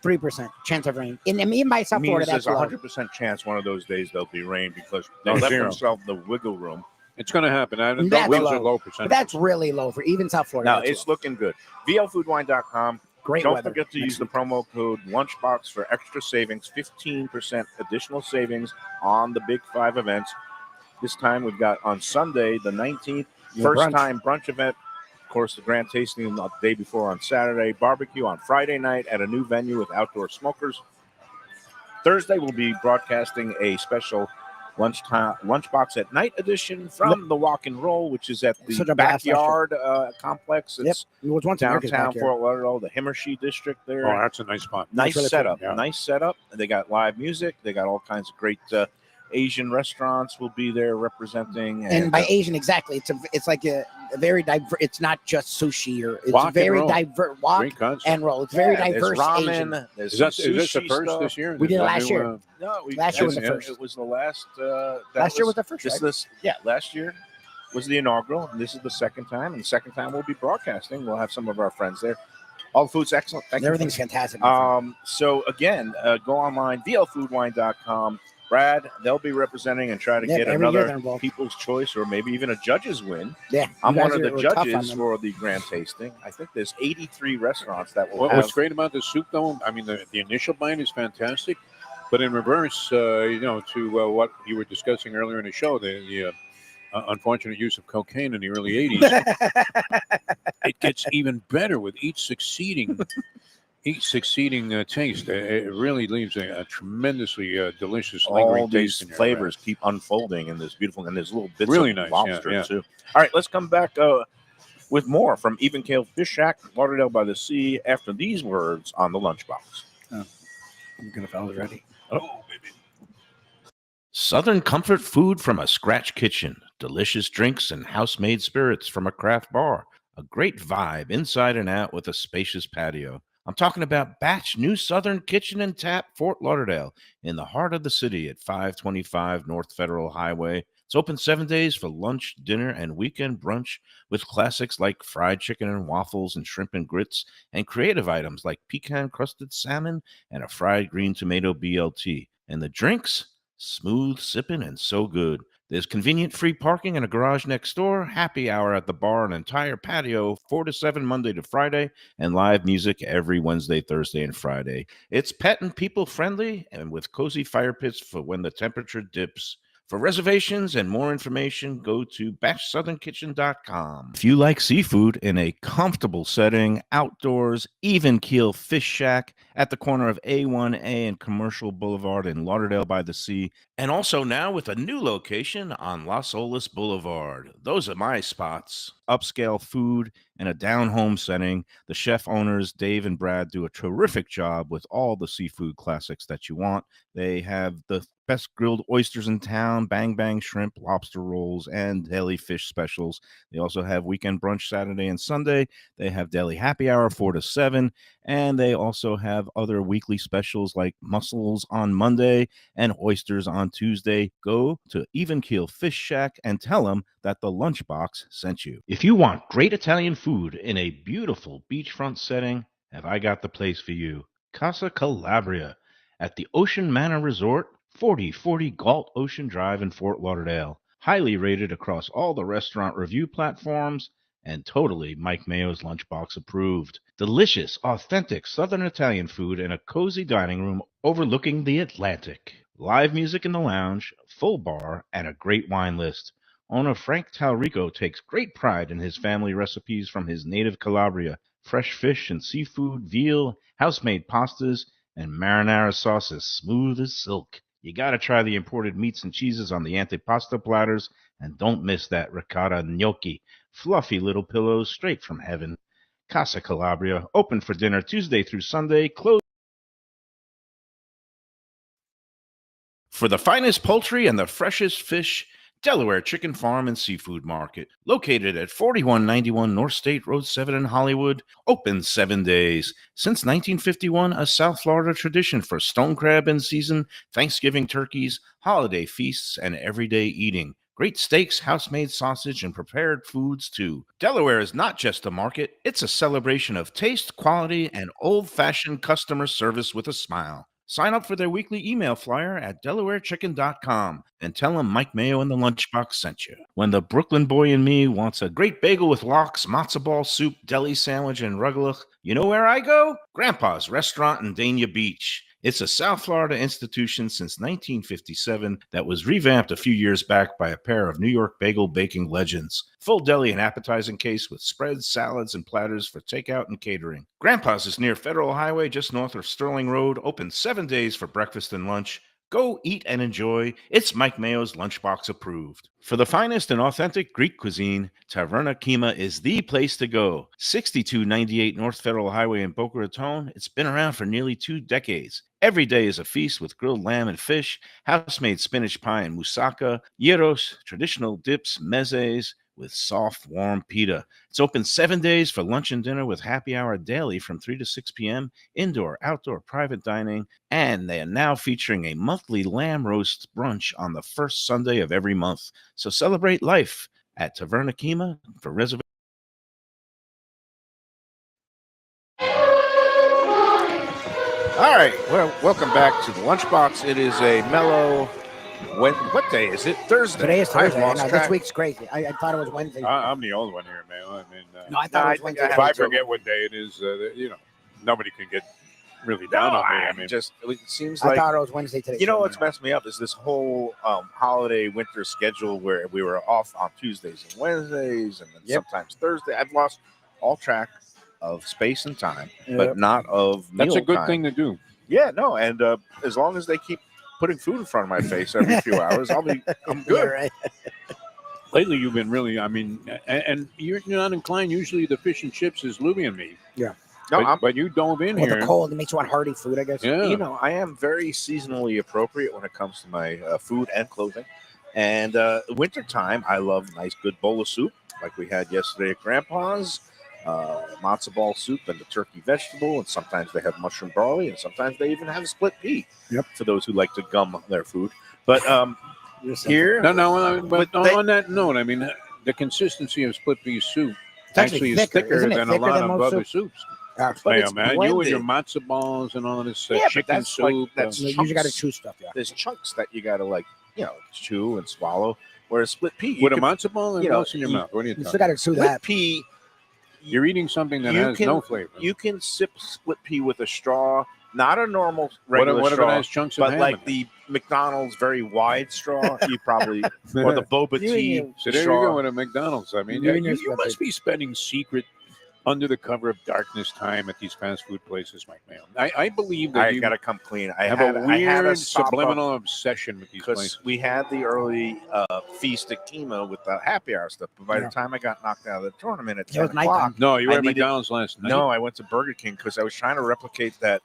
3% chance of rain. And even by South Florida, that's there's low. 100% chance one of those days there'll be rain because they left themselves the wiggle room. It's going to happen. That's Those low. are low percentage. But that's really low for even South Florida. No, it's looking good. VLFoodWine.com. Great Don't weather. forget to use the promo code Lunchbox for extra savings, 15% additional savings on the Big 5 events. This time we've got on Sunday, the 19th, first-time brunch event. Of course, the grand tasting the day before on Saturday. Barbecue on Friday night at a new venue with outdoor smokers. Thursday, we'll be broadcasting a special Lunchbox at Night edition from the Walk and Roll, which is at the backyard complex. It's downtown Fort Lauderdale, the Himmershey district there. Oh, that's a nice spot. Nice setup. Yeah. Nice setup. And they got live music. They got all kinds of great Asian restaurants will be there representing. And by Asian, exactly. It's like a very diverse. It's not just sushi or it's very diverse. Walk and roll. It's very diverse. There's ramen. Is this the first stuff. This year? We did it last year. No, last year was the first. It was the last. Last year was the first. Last year was the inaugural, and this is the second time. And the second time we'll be broadcasting. We'll have some of our friends there. All the food's excellent. Everything's fantastic. So again, go online, VLFoodWine.com. Brad, they'll be representing and try to get another People's Choice or maybe even a judge's win. Yeah, I'm one of the judges for the grand tasting. I think there's 83 restaurants that will have. What's great about the soup, though, I mean, the initial bite is fantastic, but in reverse, to what you were discussing earlier in the show, the unfortunate use of cocaine in the early 80s, it gets even better with each succeeding taste. It really leaves a tremendously delicious, lingering taste. These flavors keep unfolding in this beautiful, and there's little bits really of nice lobster too. All right, let's come back with more from Even Keel Fish Shack, Lauderdale by the Sea, after these words on the Lunchbox. I'm gonna follow ready. Oh, baby. Southern comfort food from a scratch kitchen, delicious drinks and house-made spirits from a craft bar, a great vibe inside and out with a spacious patio. I'm talking about Batch New Southern Kitchen and Tap, Fort Lauderdale, in the heart of the city at 525 North Federal Highway. It's open 7 days for lunch, dinner, and weekend brunch with classics like fried chicken and waffles and shrimp and grits, and creative items like pecan-crusted salmon and a fried green tomato BLT. And the drinks? Smooth sipping and so good. There's convenient free parking and a garage next door, happy hour at the bar, an entire patio, 4 to 7 Monday to Friday, and live music every Wednesday, Thursday, and Friday. It's pet and people friendly and with cozy fire pits for when the temperature dips. For reservations and more information, go to batchsouthernkitchen.com. If you like seafood in a comfortable setting, outdoors, Even Keel Fish Shack at the corner of A1A and Commercial Boulevard in Lauderdale by the Sea, and also now with a new location on Las Olas Boulevard. Those are my spots. Upscale food and a down-home setting. The chef owners, Dave and Brad, do a terrific job with all the seafood classics that you want. They have the best grilled oysters in town, bang bang shrimp, lobster rolls, and deli fish specials. They also have weekend brunch Saturday and Sunday. They have deli happy hour 4 to 7, and they also have other weekly specials like mussels on Monday and oysters on Tuesday. Go to Even Keel Fish Shack and tell them that the Lunchbox sent you. If you want great Italian food in a beautiful beachfront setting, have I got the place for you. Casa Calabria at the Ocean Manor Resort, 4040 Galt Ocean Drive in Fort Lauderdale. Highly rated across all the restaurant review platforms and totally Mike Mayo's Lunchbox approved. Delicious, authentic Southern Italian food in a cozy dining room overlooking the Atlantic. Live music in the lounge, full bar, and a great wine list. Owner Frank Talrico takes great pride in his family recipes from his native Calabria. Fresh fish and seafood, veal, house-made pastas, and marinara sauces smooth as silk. You got to try the imported meats and cheeses on the antipasto platters, and don't miss that ricotta gnocchi, fluffy little pillows straight from heaven. Casa Calabria, open for dinner Tuesday through Sunday, closed for the finest poultry and the freshest fish. Delaware Chicken Farm and Seafood Market, located at 4191 North State Road 7 in Hollywood, open 7 days. Since 1951, a South Florida tradition for stone crab in season, Thanksgiving turkeys, holiday feasts, and everyday eating. Great steaks, house-made sausage, and prepared foods, too. Delaware is not just a market, it's a celebration of taste, quality, and old-fashioned customer service with a smile. Sign up for their weekly email flyer at DelawareChicken.com and tell them Mike Mayo and the Lunchbox sent you. When the Brooklyn boy in me wants a great bagel with lox, matzo ball soup, deli sandwich, and rugelach, you know where I go? Grandpa's Restaurant in Dania Beach. It's a South Florida institution since 1957 that was revamped a few years back by a pair of New York bagel baking legends. Full deli and appetizing case with spreads, salads, and platters for takeout and catering. Grandpa's is near Federal Highway, just north of Sterling Road, open 7 days for breakfast and lunch. Go eat and enjoy. It's Mike Mayo's Lunchbox approved. For the finest and authentic Greek cuisine, Taverna Kima is the place to go. 6298 North Federal Highway in Boca Raton. It's been around for nearly 2 decades. Every day is a feast with grilled lamb and fish, house-made spinach pie and moussaka, gyros, traditional dips, mezes, with soft, warm pita. It's open 7 days for lunch and dinner with happy hour daily from 3 to 6 p.m., indoor, outdoor, private dining, and they are now featuring a monthly lamb roast brunch on the first Sunday of every month. So celebrate life at Taverna Kima. For reservations. All right, well, welcome back to the Lunchbox. It is a mellow. What day is it? Thursday. Today is Thursday. I've lost No, track. this week's crazy. I thought it was Wednesday. I'm the old one here, man. I mean, No, I thought it was I Wednesday. if I forget what day it is, nobody can get really down on me. I mean, It seems I like thought it was Wednesday today. you know what's messed me up is this whole holiday winter schedule where we were off on Tuesdays and Wednesdays and then sometimes Thursday. I've lost all track of space and time, but not of meal that's a good time. thing to do. Yeah, no, and as long as they keep putting food in front of my face every few hours, I'm good. Yeah, right. Lately, you've been really, I mean, and you're not inclined. Usually, the fish and chips is Lubie and me. Yeah. No, but you dove in With here. the cold, it makes you want hearty food, I guess. Yeah. you know, I am very seasonally appropriate when it comes to my food and clothing. And wintertime, I love a nice, good bowl of soup like we had yesterday at Grandpa's. Matzo ball soup and the turkey vegetable, and sometimes they have mushroom barley, and sometimes they even have split pea. Yep. For those who like to gum their food, but here, But on that note, I mean, the consistency of split pea soup It's actually is thicker isn't it? than a Thicker lot than of most other soup? soups. Actually, But Yeah, it's man, you and your blended. matzo balls and all this Yeah, but chicken that's like- soup. that's- you usually got to chunks. chew stuff. Yeah. there's chunks that you got to chew and swallow. Whereas split pea, you with a could- matzo ball and you know, what's in your you- mouth? What are you You talking? still got to chew split that. pea, You're eating something that you has can- no flavor. you can sip split pea with a straw, not a normal What regular if it straw, has chunks of but ham like in it? the McDonald's very wide straw. You probably or the boba You tea and So there straw. you go with a McDonald's. I mean, You yeah, and your you split must be spending secret under the cover of darkness time at these fast food places, Mike Mayo. I believe that I you got to come clean. I have had, a I had weird stop up subliminal obsession with these because places. we had the early feast at Kima with the happy hour stuff. But by Yeah. the time I got knocked out of the tournament at It was 10 o'clock, nighttime. No, you were I at needed- McDonald's last night. no, I went to Burger King because I was trying to replicate that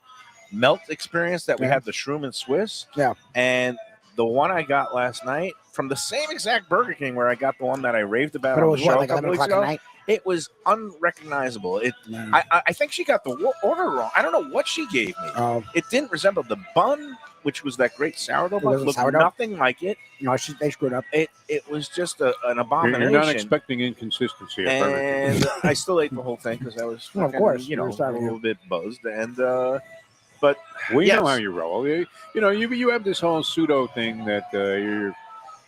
melt experience that we Yeah. had the shroom and Swiss. Yeah. And the one I got last night from the same exact Burger King where I got the one that I raved about But it on was the show what, a like couple 11 weeks o'clock at ago. night? It was unrecognizable. Yeah. I think she got the order wrong. I don't know what she gave me. It didn't resemble the bun, which was that great sourdough It bun. wasn't Looked sourdough? nothing like it. No, they screwed up. It was just an You're abomination. not expecting inconsistency at Burger King. And I still ate the whole thing because I was, Well, of fucking, course, you know, you're a starving. little bit buzzed. And but We yes. know how you roll. You know, you have this whole pseudo thing that you're,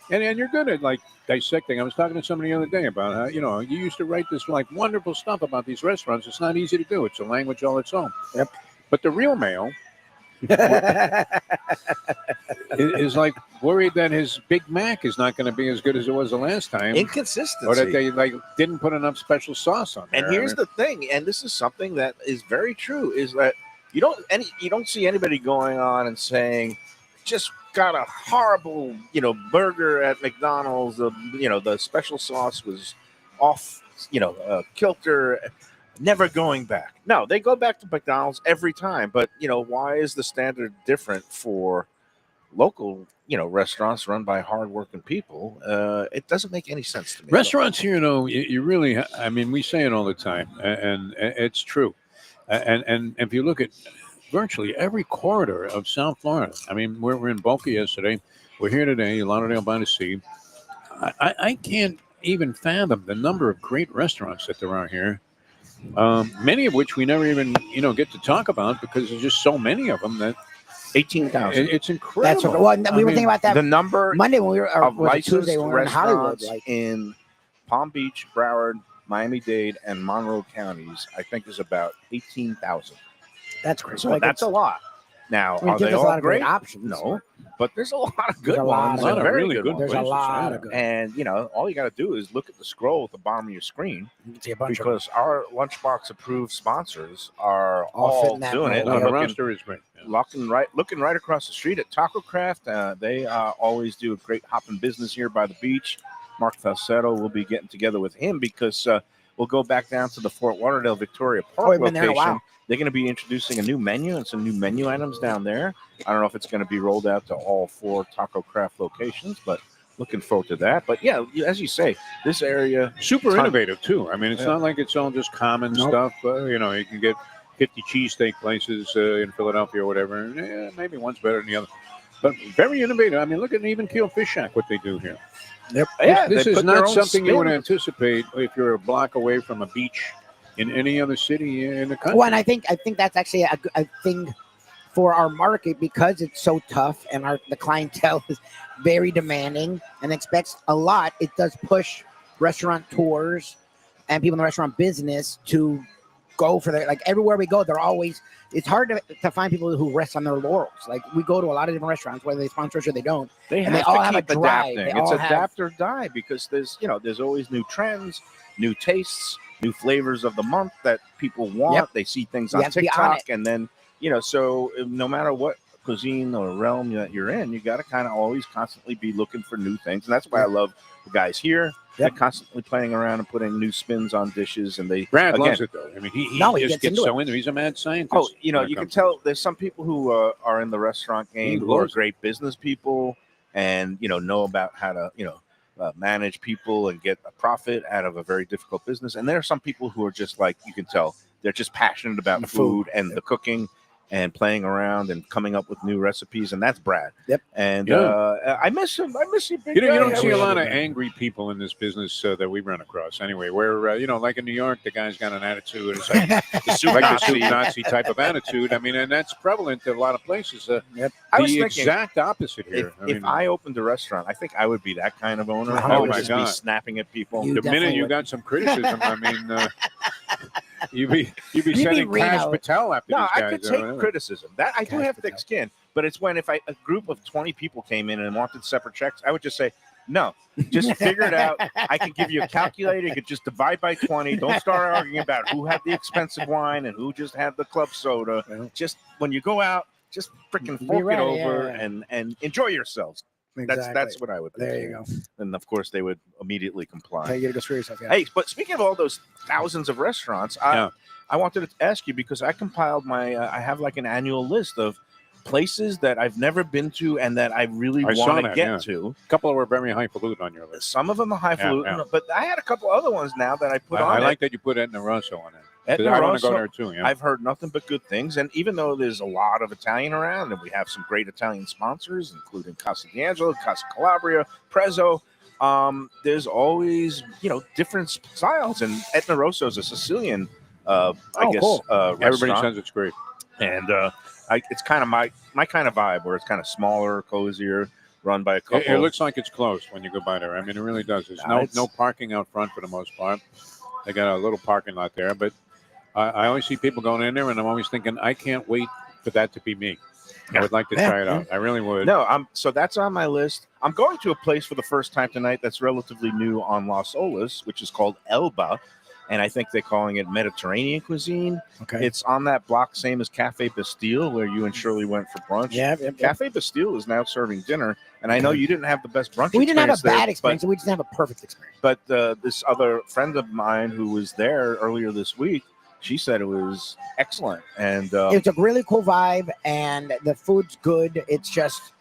and you're good at like dissecting. I was talking to somebody the other day about how, you used to write this like wonderful stuff about these restaurants. It's not easy to do. It's a language all its own. Yep. But the real Mayo is like worried that his Big Mac is not going to be as good as it was the last time. inconsistency. Or that they like didn't put enough special sauce on there. And here's the thing, and this is something that is very true, is that you don't see anybody going on and saying, just got a horrible, burger at McDonald's. The special sauce was off, kilter. Never going back. No, they go back to McDonald's every time. But why is the standard different for local, restaurants run by hardworking people? It doesn't make any sense to me. Restaurants here, you really, I mean, we say it all the time, and it's true. And if you look at virtually every corridor of South Florida, I mean, we're in Boca yesterday. We're here today, Lauderdale by the Sea. I can't even fathom the number of great restaurants that there are here. Many of which we never even, get to talk about because there's just so many of them that 18,000. it's incredible. We were thinking about that The number Monday when we were, or of was it licensed Tuesday when we were in Hollywood. restaurants in Palm Beach, Broward, Miami-Dade, and Monroe counties, I think, is about 18,000. That's crazy. So that's a lot. Now, I mean, are they there's a all lot of great great? options. No, but there's a lot of There's good a lot ones. of and good- very really good good ones. There's a lot of good. And all you got to do is look at the scroll at the bottom of your screen, You can see a bunch of because our Lunchbox approved sponsors are All all fitting that doing it. mold. I'm The Yeah. looking, roster is great. Yeah. looking right across the street at Taco Craft. They always do a great hopping business here by the beach. Mark Falsetto will be getting together with him because we'll go back down to the Fort Lauderdale Victoria Park we've been there in a location. while. They're going to be introducing a new menu and some new menu items down there. I don't know if it's going to be rolled out to all 4 Taco Craft locations, but looking forward to that. But yeah, as you say, this area Super ton- innovative too. I mean, it's Yeah. not like it's all just common Nope. stuff. You can get 50 cheesesteak places in Philadelphia or whatever. And, maybe one's better than the other, but very innovative. I mean, look at Even Keel Fish Shack, what they do here. Yeah, This they is put their not own something you spin. would anticipate if you're a block away from a beach in any other city in the country. Well, and I think that's actually a thing for our market because it's so tough and the clientele is very demanding and expects a lot. It does push restaurateurs and people in the restaurant business to go for their, like, everywhere we go, they're always, it's hard to find people who rest on their laurels. Like, we go to a lot of different restaurants, whether they sponsor us or they don't. They And have they all to have a keep drive. adapting. They It's all have- adapt or die because there's always new trends, new tastes, new flavors of the month that people want. Yep. They see things You on have to be on TikTok, and then so no matter what cuisine or realm that you're in, you got to kind of always constantly be looking for new things, and that's why I love the guys here. They're constantly playing around and putting new spins on dishes, and they Brad again, loves it though. I mean, he No, he just gets gets into so into it. He's a mad scientist. Oh, when it you can comes tell there's some people who are in the restaurant game who are loves it. great business people and know about how to manage people and get a profit out of a very difficult business. And there are some people who are just like, you can tell they're just passionate about The food food. and the cooking and playing around and coming up with new recipes. And that's Brad. Yep. And Yeah. I miss him. I miss you, big You guy. don't I see a wish- lot of angry people in this business that we run across anyway. Where, like in New York, the guy's got an attitude. It's like the soup like the Nazi. soup Nazi type of attitude. I mean, and that's prevalent in a lot of places. I was The thinking, exact opposite here. if I opened a restaurant, I think I would be that kind of owner. Oh I would my just God. be snapping at people. You the minute definitely you would. got some criticism, I mean, you'd be be sending Cash Reno. Patel after No, these I guys. could or take whatever. criticism. That I do Cash have Patel. thick skin, but it's when if a group of 20 people came in and wanted separate checks, I would just say, no, just figure it out. I can give you a calculator. You could just divide by 20. Don't start arguing about who had the expensive wine and who just had the club soda. Yeah. Just when you go out, just freaking Be fork ready, it over yeah. and enjoy yourselves. That's what I would think. There you go. And of course, they would immediately comply. Okay, you gotta go screw yourself. Yeah. Hey, but speaking of all those thousands of restaurants, Yeah. I wanted to ask you because I compiled I have like an annual list of places that I've never been to and that I really I saw want to that, get yeah. to. A couple were very highfalutin on your list. Some of them are highfalutin, yeah. but I had a couple other ones now that I put I on. like that you put Etna Rosso on it. 'Cause Etna I want to go Rosso, there too. Yeah. I've heard nothing but good things, and even though there's a lot of Italian around, and we have some great Italian sponsors, including Casa D'Angelo, Casa Calabria, Prezzo. There's always different styles, and Etna Rosso is a Sicilian, I guess, cool. Everybody restaurant. says it's great. And it's kind of my kind of vibe, where it's kind of smaller, cozier, run by a couple. It looks like it's closed when you go by there. I mean, it really does. There's no parking out front for the most part. They got a little parking lot there, but I always see people going in there, and I'm always thinking, I can't wait for that to be me. I would like to try it out. I really would. No, so that's on my list. I'm going to a place for the first time tonight that's relatively new on Las Olas, which is called Elba. and I think they're calling it Mediterranean cuisine. Okay. It's on that block, same as Cafe Bastille, where you and Shirley went for brunch. Yeah. Cafe Bastille is now serving dinner, and I know you didn't have the best brunch. We didn't have a there, bad experience. We just didn't have a perfect experience. But this other friend of mine who was there earlier this week, she said it was excellent, and It's a really cool vibe, and the food's good. It's just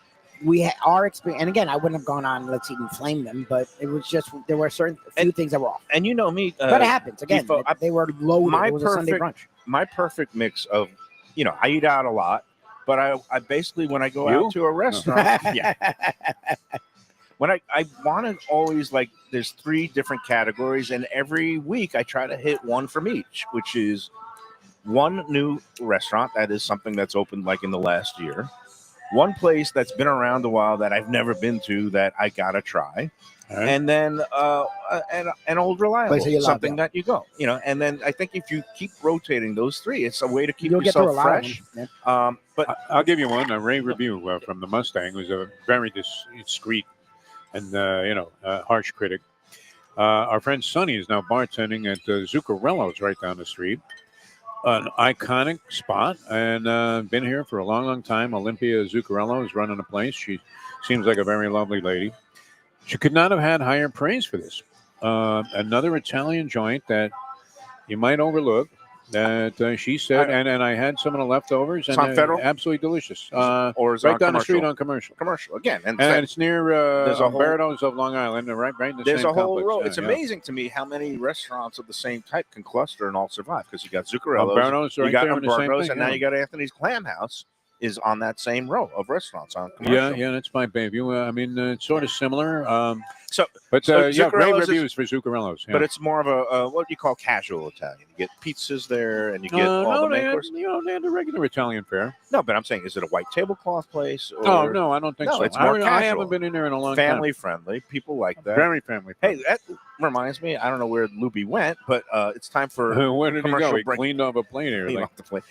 our experience. And again, I wouldn't have gone on Let's Eat and Flame them, but it was just there were few things that were off. And you know me, but it happens again. They were loaded. It was a Sunday brunch. My perfect mix of, I eat out a lot, but I basically when I go out to a restaurant, when I want to always there's 3 different categories, and every week I try to hit one from each, which is one new restaurant that is something that's opened in the last year, one place that's been around a while that I've never been to that I gotta try, and then an old reliable, something that you go, and then I think if you keep rotating those 3, it's a way to keep yourself fresh. But I'll give you one, a rave review from the Mustang. It was a very discreet and harsh critic. Our friend Sonny is now bartending at Zuccarello's right down the street. An iconic spot, and been here for a long, long time. Olympia Zuccarello is running the place. She seems like a very lovely lady. She could not have had higher praise for this. Another Italian joint that you might overlook. That she said, and I had some of the leftovers, and Federal? Absolutely delicious. Or is right it down the street on Commercial. Commercial again, and it's near Umberto's of Long Island, right in the there's same a whole complex. row. It's amazing to me how many restaurants of the same type can cluster and all survive, because you got Zuccarello's, Umberto's right you got there in the same Umberto's, thing, and now you got Anthony's Clam House is on that same row of restaurants on Commercial. Yeah, that's my baby. I mean, it's sort of similar. So great Zuccarello's reviews for Zuccarello's. Yeah. But it's more of a what do you call casual Italian? You get pizzas there, and you get all the main course. They had the regular Italian fare. No, but I'm saying, is it a white tablecloth place? Or... No, I don't think so. It's more casual. I haven't been in there in a long time. Family friendly. People like that. Very family friendly. Hey, that reminds me. I don't know where Lubie went, but it's time for where did he go? He break. Cleaned off a plane here. Cleaned off the plane.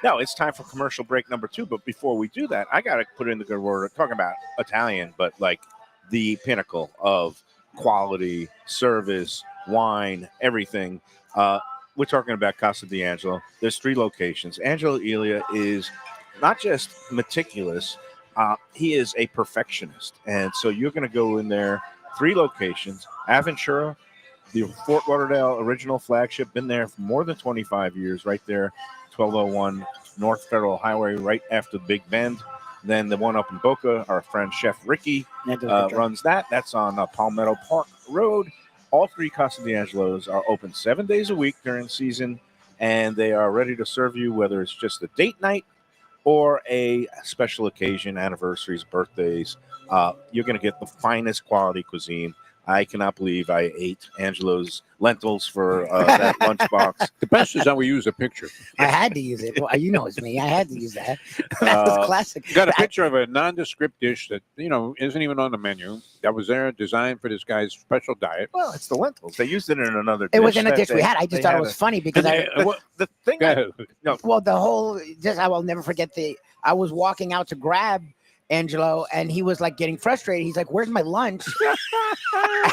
No, it's time for commercial break number 2. But before we do that, I got to put in the good word. Talking about Italian, but the pinnacle of quality, service, wine, everything. We're talking about Casa D'Angelo. There's 3 locations. Angelo Elia is not just meticulous, he is a perfectionist. And so you're going to go in there, 3 locations. Aventura, the Fort Lauderdale original flagship, been there for more than 25 years, right there, 1201 North Federal Highway, right after the Big Bend. Then the one up in Boca, our friend Chef Ricky runs that. That's on Palmetto Park Road. All 3 Casa D'Angelo's are open 7 days a week during the season, and they are ready to serve you, whether it's just a date night or a special occasion, anniversaries, birthdays. You're going to get the finest quality cuisine. I cannot believe I ate Angelo's lentils for that lunchbox. The best is that we use a picture. I had to use it. Well, it's me. I had to use that. That was classic. Got a picture of a nondescript dish that, isn't even on the menu. That was there, designed for this guy's special diet. Well, it's the lentils. They used it in another dish. It was in a dish we had. I just thought it was funny because the thing. I will never forget I was walking out to grab Angelo, and he was getting frustrated. He's like, "Where's my lunch?"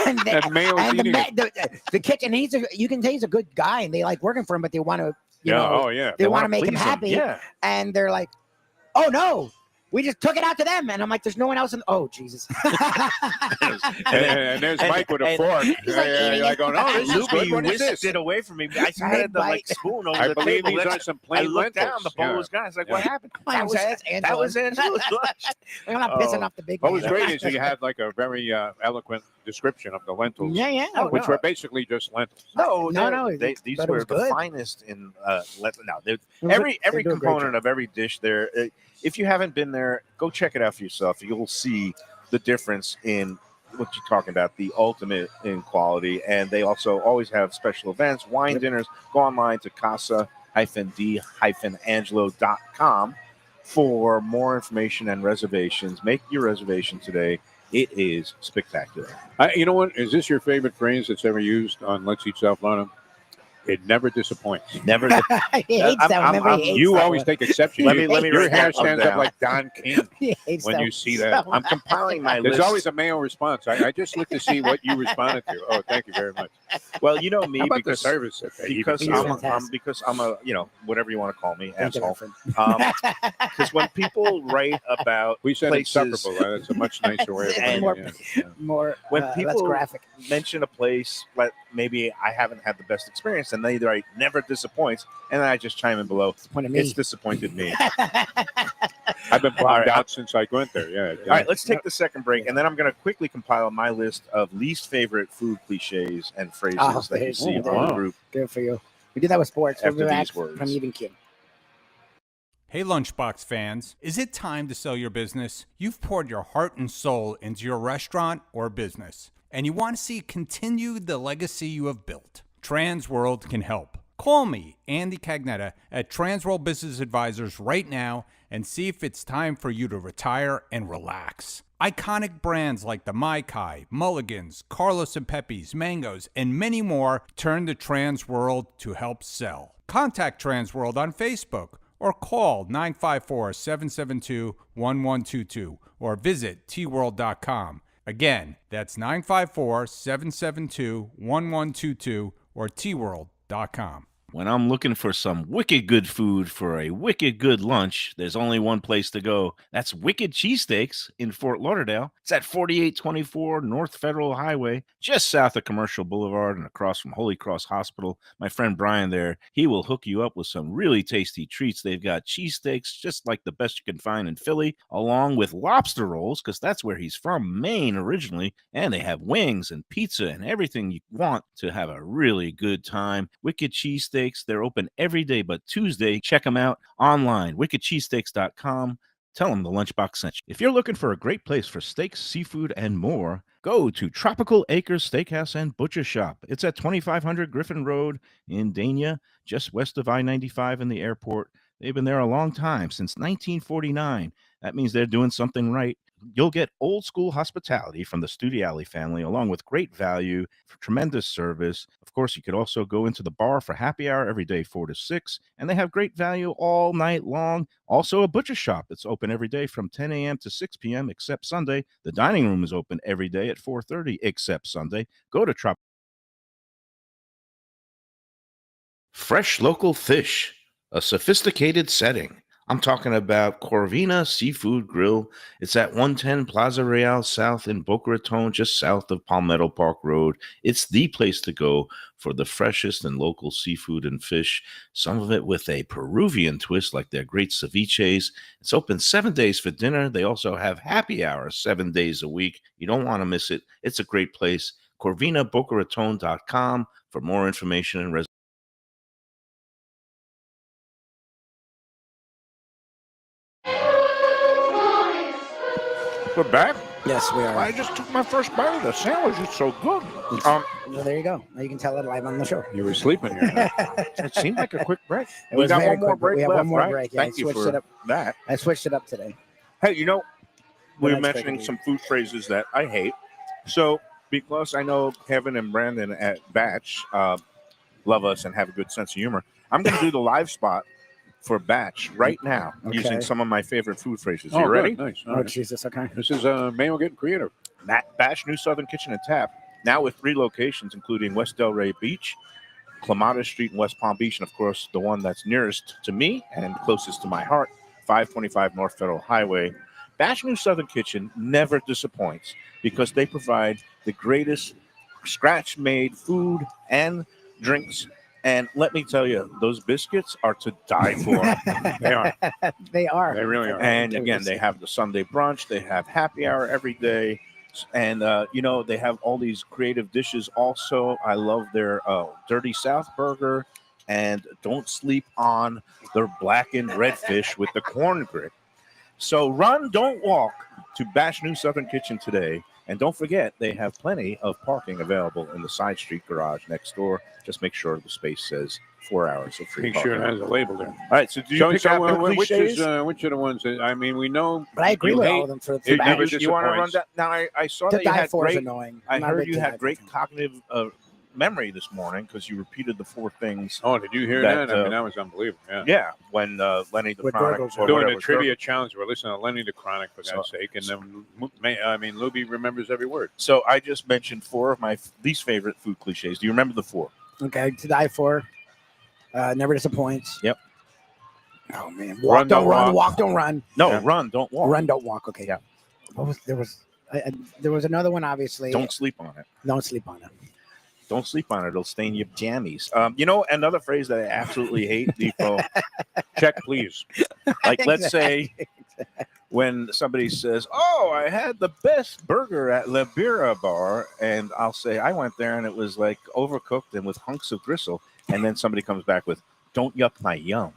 and the kitchen. You can tell he's a good guy, and they like working for him, but they want to, they want to make him happy. Yeah. And they're like, "Oh no, we just took it out to them." And I'm like, "There's no one else in." Oh Jesus! and there's Mike with a fork. You're going, "Oh, this is good. What is this?" It away from me. I had the spoon over the table. These are some plain I looked lentils. down. The bowl was gone. I was like, "What happened?" That was Angelo's lunch. I'm not pissing off the big. What was great is he had a very eloquent description of the lentils. Yeah. Which were basically just lentils. No. These were the finest in lentils. No, every component of every dish there. If you haven't been there, go check it out for yourself. You'll see the difference in what you're talking about, the ultimate in quality. And they also always have special events, wine dinners. Go online to casa-d-angelo.com for more information and reservations. Make your reservation today. It is spectacular. You know what? Is this your favorite phrase that's ever used on Let's Eat South Florida? It never disappoints. Never. He hates that one. Remember, he hates You that always one. take exception. Let me Your write hair that one stands up down. like Don King He hates when that you one see so that. I'm compiling my There's list. always a male response. I just look to see what you responded to. Oh, thank you very much. Well, you know me How about because the service at the because Even Keel? I'm a whatever you want to call me, Thank you, asshole. Alfred. Because when people write about We said places, insufferable. That's a much nicer way of It's putting more- it. Yeah. More when less people graphic. mention a place but maybe I haven't had the best experience, and they write never disappoints, and I just chime in below. Disappointed me. It's disappointed me. I've been bummed right. out since I went there. Yeah. All right, let's take the second break, and then I'm going to quickly compile my list of least favorite food cliches and phrases that you see on the group. Good for you. We did that with sports. After We'll be back these words. from Even Keel. Hey Lunchbox fans, is it time to sell your business? You've poured your heart and soul into your restaurant or business, and you want to see continue the legacy you have built. Transworld can help. Call me, Andy Cagnetta, at Transworld Business Advisors right now and see if it's time for you to retire and relax. Iconic brands like the Mai Kai, Mulligans, Carlos and Pepe's, Mangoes, and many more turn to Transworld to help sell. Contact Transworld on Facebook or call 954-772-1122 or visit tworld.com. Again, that's 954-772-1122 or tworld.com. When I'm looking for some wicked good food for a wicked good lunch, there's only one place to go. That's Wicked Cheesesteaks in Fort Lauderdale. It's at 4824 North Federal Highway, just south of Commercial Boulevard and across from Holy Cross Hospital. My friend Brian there, he will hook you up with some really tasty treats. They've got cheesesteaks just like the best you can find in Philly, along with lobster rolls, because that's where he's from, Maine originally. And they have wings and pizza and everything you want to have a really good time. Wicked Cheesesteaks. They're open every day but Tuesday. Check them out online, wickedcheesesteaks.com. Tell them the Lunchbox sent you. If you're looking for a great place for steaks, seafood, and more, go to Tropical Acres Steakhouse and Butcher Shop. It's at 2500 Griffin Road in Dania, just west of I-95 in the airport. They've been there a long time, since 1949. That means they're doing something right. You'll get old school hospitality from the Studiali family, along with great value, for tremendous service. Of course, you could also go into the bar for happy hour every day, 4 to 6, and they have great value all night long. Also, a butcher shop that's open every day from 10 a.m. to 6 p.m. except Sunday. The dining room is open every day at 4:30 except Sunday. Go to Fresh local fish, a sophisticated setting. I'm talking about Corvina Seafood Grill. It's at 110 Plaza Real South in Boca Raton, just south of Palmetto Park Road. It's the place to go for the freshest and local seafood and fish, some of it with a Peruvian twist like their great ceviches. It's open 7 days for dinner. They also have happy hours 7 days a week. You don't want to miss it. It's a great place. CorvinaBocaRaton.com for more information and reservations. We're back. Yes, we are. I just took my first bite of the sandwich. It's so good. Well, there you go. Now you can tell it live on the show. You were sleeping here. It seemed like a quick break. It We was got very one more quick, but break we have left, one more right? break. Yeah, Thank I you switched for it up. that. I switched it up today. Hey, you know, What we're else mentioning did I some food phrases that I hate. So, because I know Kevin and Brandon at Batch love us and have a good sense of humor, I'm going to do the live spot for Batch right now using some of my favorite food phrases. You ready? Good. Nice. All Oh, right. Jesus. Okay. This is Mayo getting creative. Batch New Southern Kitchen and Tap, now with 3 locations, including West Delray Beach, Clematis Street in West Palm Beach, and, of course, the one that's nearest to me and closest to my heart, 525 North Federal Highway. Batch New Southern Kitchen never disappoints because they provide the greatest scratch-made food and drinks. And let me tell you, those biscuits are to die for. They are. They are. They really are. And again, they have the Sunday brunch. They have happy hour every day. And, they have all these creative dishes also. I love their Dirty South burger. And don't sleep on their blackened redfish with the corn grit. So run, don't walk to Bash New Southern Kitchen today. And don't forget, they have plenty of parking available in the side street garage next door. Just make sure the space says 4 hours of free Make parking. sure it has a label there. All right, so do you pick out the which cliches? are the ones that, I mean, we know. But I agree you with hate- all of them. For it never Batch. You want to run disappoints. that? Now, I saw To that you die had for is great. annoying. I I'm not a heard big you to had die great for fan. cognitive memory this morning because you repeated the 4 things. Oh, did you hear That, that? I mean, that was unbelievable. Yeah. Yeah, when Lenny the With Chronic burgers. or Doing whatever, a trivia challenge. We're listening to Lenny the Chronic for God's sake, and then Lubie remembers every word. So I just mentioned 4 of my least favorite food cliches. Do you remember the 4? Okay, to die for. Never disappoints. Yep. Oh man, Run, don't run, walk. walk, don't run. No, Yeah. run, don't walk. Run, don't walk. Okay. Yeah. There was another one, obviously. Don't sleep on it. Don't sleep on it. Don't sleep on it. It'll stain your jammies. Another phrase that I absolutely hate, Defo. Check, please. Like, let's say when somebody says, "Oh, I had the best burger at La Birra Bar," and I'll say, "I went there and it was like overcooked and with hunks of gristle," and then somebody comes back with, "Don't yuck my yum."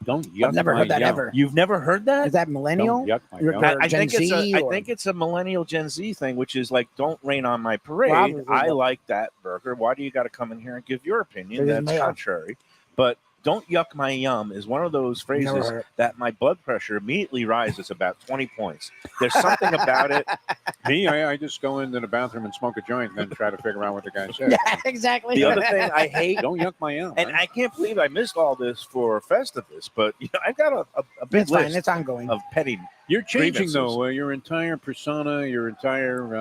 Don't yuck. I've never my heard that yum. ever. You've never heard that? Is that millennial? Don't yuck my You're yum. correct. I think Gen it's Z I or- think it's a millennial Gen Z thing, which is like, don't rain on my parade. Probably. I like that burger. Why do you got to come in here and give your opinion? There's That's Mayo. contrary. But don't yuck my yum is one of those Never phrases heard. that my blood pressure immediately rises about 20 points. There's something about it. Me, I just go into the bathroom and smoke a joint, and then try to figure out what the guy said. Yeah, exactly. The other thing I hate, Don't yuck my yum. and man. I can't believe I missed all this for Festivus, but I've got a big It's fine. list It's ongoing. of petty. You're changing grievances. though. Your entire persona, your entire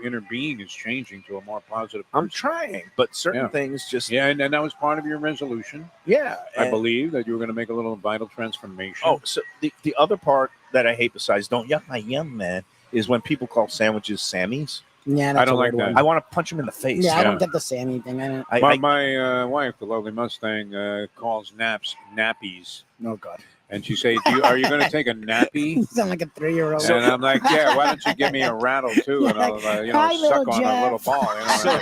inner being is changing to a more positive. I'm trying, but certain Yeah. things just Yeah, and that was part of your resolution. yeah. I and- believe that you were going to make a little vital transformation. Oh, so the other part that I hate besides "don't yuck my yum, man" is when people call sandwiches Sammys. Yeah, that's I don't a like weird that. one. I want to punch them in the face. Yeah, I Yeah. don't get the Sammy thing. I don't. my wife, the lovely Mustang, calls naps nappies, Oh God. and she says, "Are you going to take a nappy?" You sound like a 3-year-old. And I'm like, "Yeah, why don't you give me a rattle too, and I'll Hi, suck little on a little Jeff." ball."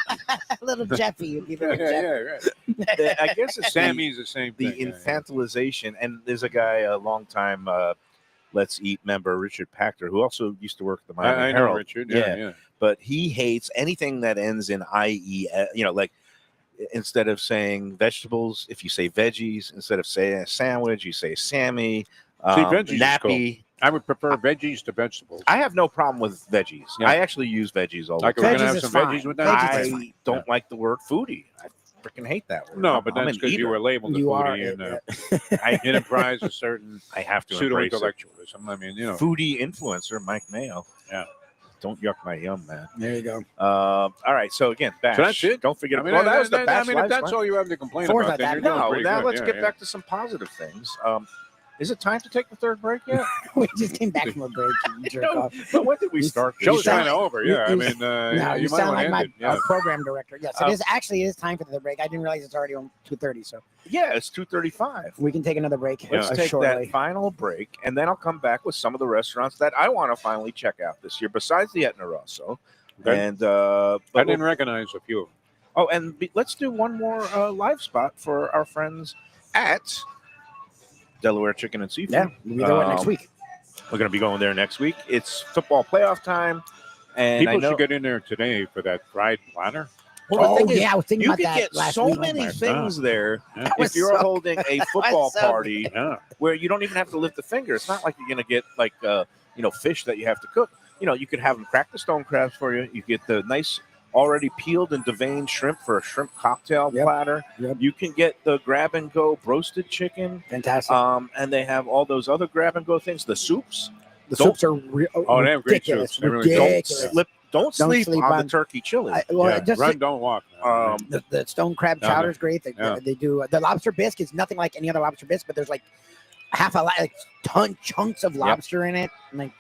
Little Jeffy. You give Yeah, him a Jeff. right. I guess it's Sammy's the same the thing. infantilization. And there's a guy, a long time Let's Eat member, Richard Pachter, who also used to work at the Miami I know Herald. Richard. Yeah. Yeah. But he hates anything that ends in IE. Like instead of saying vegetables, if you say veggies, instead of saying a sandwich, you say Sammy. veggies is nappy. I would prefer veggies to vegetables. I have no problem with veggies. Yeah. I actually use veggies all the Like, time. we're going to Veggies have is some fine. veggies with that? Veggies is I fine. don't like the word foodie. I freaking hate that word. No, but I'm that's an because you eater. were labeled a You are. foodie, and I, it implies a certain I have to pseudo embrace it. intellectualism. I mean, Foodie influencer Mike Mayo. Yeah. Don't yuck my yum, man. there you go. All right. So again, bash. So that's it? Don't forget. I mean, that was the bash. if live that's spot. all you have to complain Four's about, not then that you're doing No, pretty now good. let's Yeah, get yeah. back to some positive things. Is it time to take the third break yet? We just came back from a break. You jerk No, off. but when did we start? this Show's show? kind of over. Yeah, I you- mean, No, you you might sound want like to my end it. Yeah. program director. Yes, it is. Actually, it is time for the break. I didn't realize it's already on 2:30, so Yeah, it's 2:35. we can take another break. Let's take shortly. that final break, and then I'll come back with some of the restaurants that I want to finally check out this year, besides the Etna Rosso. Okay. And I but didn't recognize a few of them. oh, and let's do one more live spot for our friends at Delaware Chicken and Seafood. Yeah, we'll be there next week. We're going to be going there next week. It's football playoff time, and People I know should get in there today for that fried platter. well, the Oh thing is, yeah, I was thinking you about can that get last so week. many my things there Yeah. was if you're so holding a football so party Yeah. where you don't even have to lift a finger. It's not like you're going to get like fish that you have to cook. You could have them crack the stone crabs for you. You get the nice already peeled and deveined shrimp for a shrimp cocktail Yep. platter. Yep. You can get the grab and go roasted chicken. Fantastic. And they have all those other grab and go things. The soups. the don't- soups are Oh, they have great ridiculous. soups. They really do. Don't Ridiculous. sleep on the on- turkey chili. Yeah. Just Run, don't walk. the stone crab Yeah. chowder is great. Yeah. They do the lobster bisque is nothing like any other lobster bisque, but there's like chunks of lobster in it. Like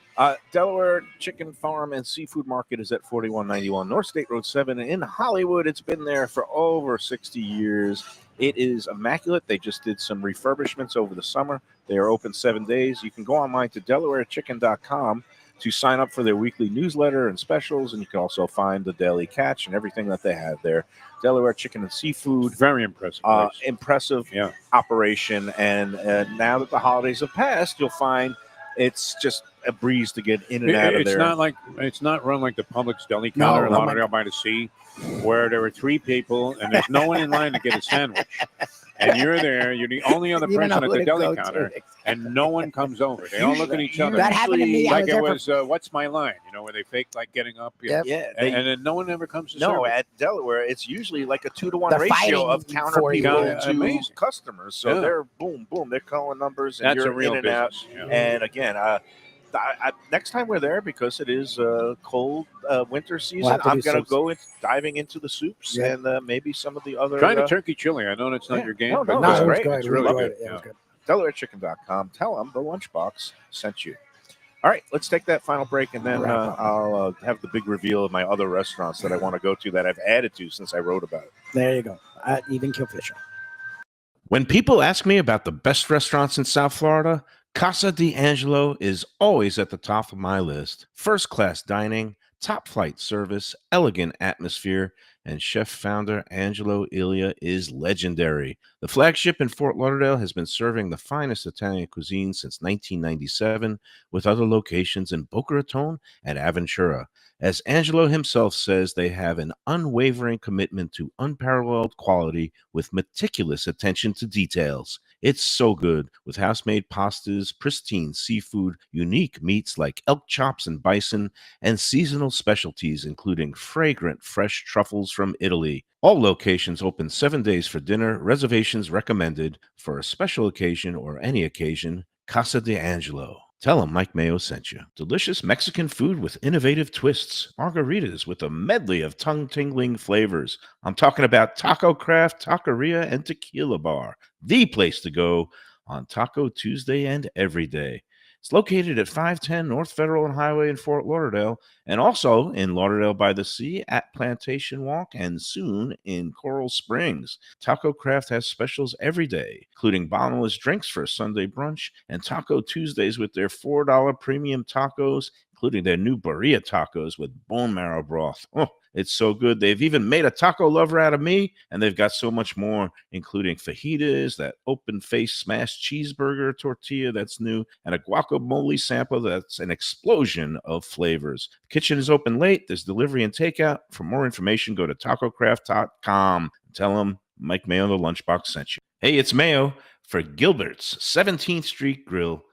Delaware Chicken Farm and Seafood Market is at 4191 North State Road 7 in Hollywood. It's been there for over 60 years. It is immaculate. They just did some refurbishments over the summer. They are open 7 days. You can go online to DelawareChicken.com to sign up for their weekly newsletter and specials, and you can also find the daily catch and everything that they have there. Delaware Chicken and Seafood. Very impressive. place. Impressive Yeah. operation. And now that the holidays have passed, you'll find it's just a breeze to get in and out of It's there. it's not run like the Publix deli No, counter in no, Lauderdale by the Sea, where there were 3 people and there's no one in line to get a sandwich. and you're there. You're the only other You don't know person at who the to deli go to. counter, and no one comes over. They all look at each other. That happened to me. I Like was it there was, what's my line? Where they fake like getting up. Yep. Yeah, And then no one ever comes to no, serve it. at Delaware, it's usually like a 2-to-1 They're ratio fighting of counter for you. people Yeah, to amazing. customers. So Yeah. they're boom, boom. They're calling numbers, and That's you're a real in and out. business. Yeah. And again, next time we're there, because it is cold winter season, have to I'm do going to soups. go diving into the soups Yeah. and maybe some of the other. Try the turkey chili. I know that's not yeah. your game, No, but no, No, it was great. good. it's It really was good. good. It was good. DelawareChicken.com. Tell them the Lunchbox sent you. All right, let's take that final break, and then I'll have the big reveal of my other restaurants that I want to go to that I've added to since I wrote about it. There you go. Even Keel Fisher. When people ask me about the best restaurants in South Florida, Casa d'Angelo is always at the top of my list. First class dining, top flight service, elegant atmosphere, and chef founder Angelo Ilia is legendary. The flagship in Fort Lauderdale has been serving the finest Italian cuisine since 1997, with other locations in Boca Raton and Aventura. As Angelo himself says, they have an unwavering commitment to unparalleled quality with meticulous attention to details. It's so good, with house-made pastas, pristine seafood, unique meats like elk chops and bison, and seasonal specialties including fragrant fresh truffles from Italy. All locations open 7 days for dinner. Reservations recommended for a special occasion or any occasion. Casa d'Angelo. Tell them Mike Mayo sent you. Delicious Mexican food with innovative twists. Margaritas with a medley of tongue-tingling flavors. I'm talking about Taco Craft, Taqueria, and Tequila Bar. The place to go on Taco Tuesday and every day. It's located at 510 North Federal and Highway in Fort Lauderdale, and also in Lauderdale by the Sea at Plantation Walk, and soon in Coral Springs. Taco Craft has specials every day, including bottomless drinks for a Sunday brunch, and Taco Tuesdays with their $4 premium tacos, including their new birria tacos with bone marrow broth. Oh, it's so good. They've even made a taco lover out of me, and they've got so much more, including fajitas, that open-face smashed cheeseburger tortilla that's new, and a guacamole sample that's an explosion of flavors. The kitchen is open late. There's delivery and takeout. For more information, go to tacocraft.com. Tell them Mike Mayo, the Lunchbox, sent you. Hey, it's Mayo for Gilbert's 17th Street Grill.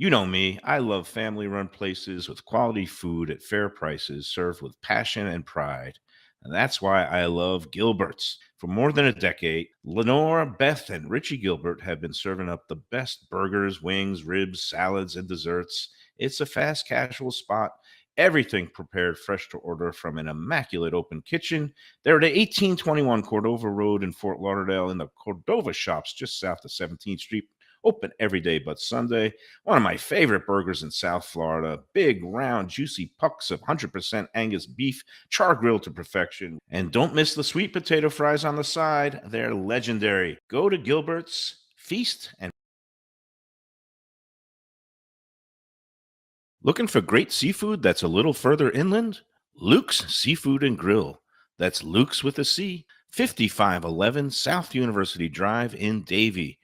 You know me, I love family-run places with quality food at fair prices served with passion and pride. And that's why I love Gilbert's. For more than a decade, Lenore, Beth, and Richie Gilbert have been serving up the best burgers, wings, ribs, salads, and desserts. It's a fast casual spot. Everything prepared fresh to order from an immaculate open kitchen. They're at 1821 Cordova Road in Fort Lauderdale in the Cordova Shops just south of 17th Street. Open every day but Sunday. One of my favorite burgers in South Florida. Big, round, juicy pucks of 100% Angus beef, char grilled to perfection. And don't miss the sweet potato fries on the side. They're legendary. Go to Gilbert's, feast, and looking for great seafood that's a little further inland? Luke's Seafood and Grill. That's Luke's with a C. 5511 South University Drive in Davie.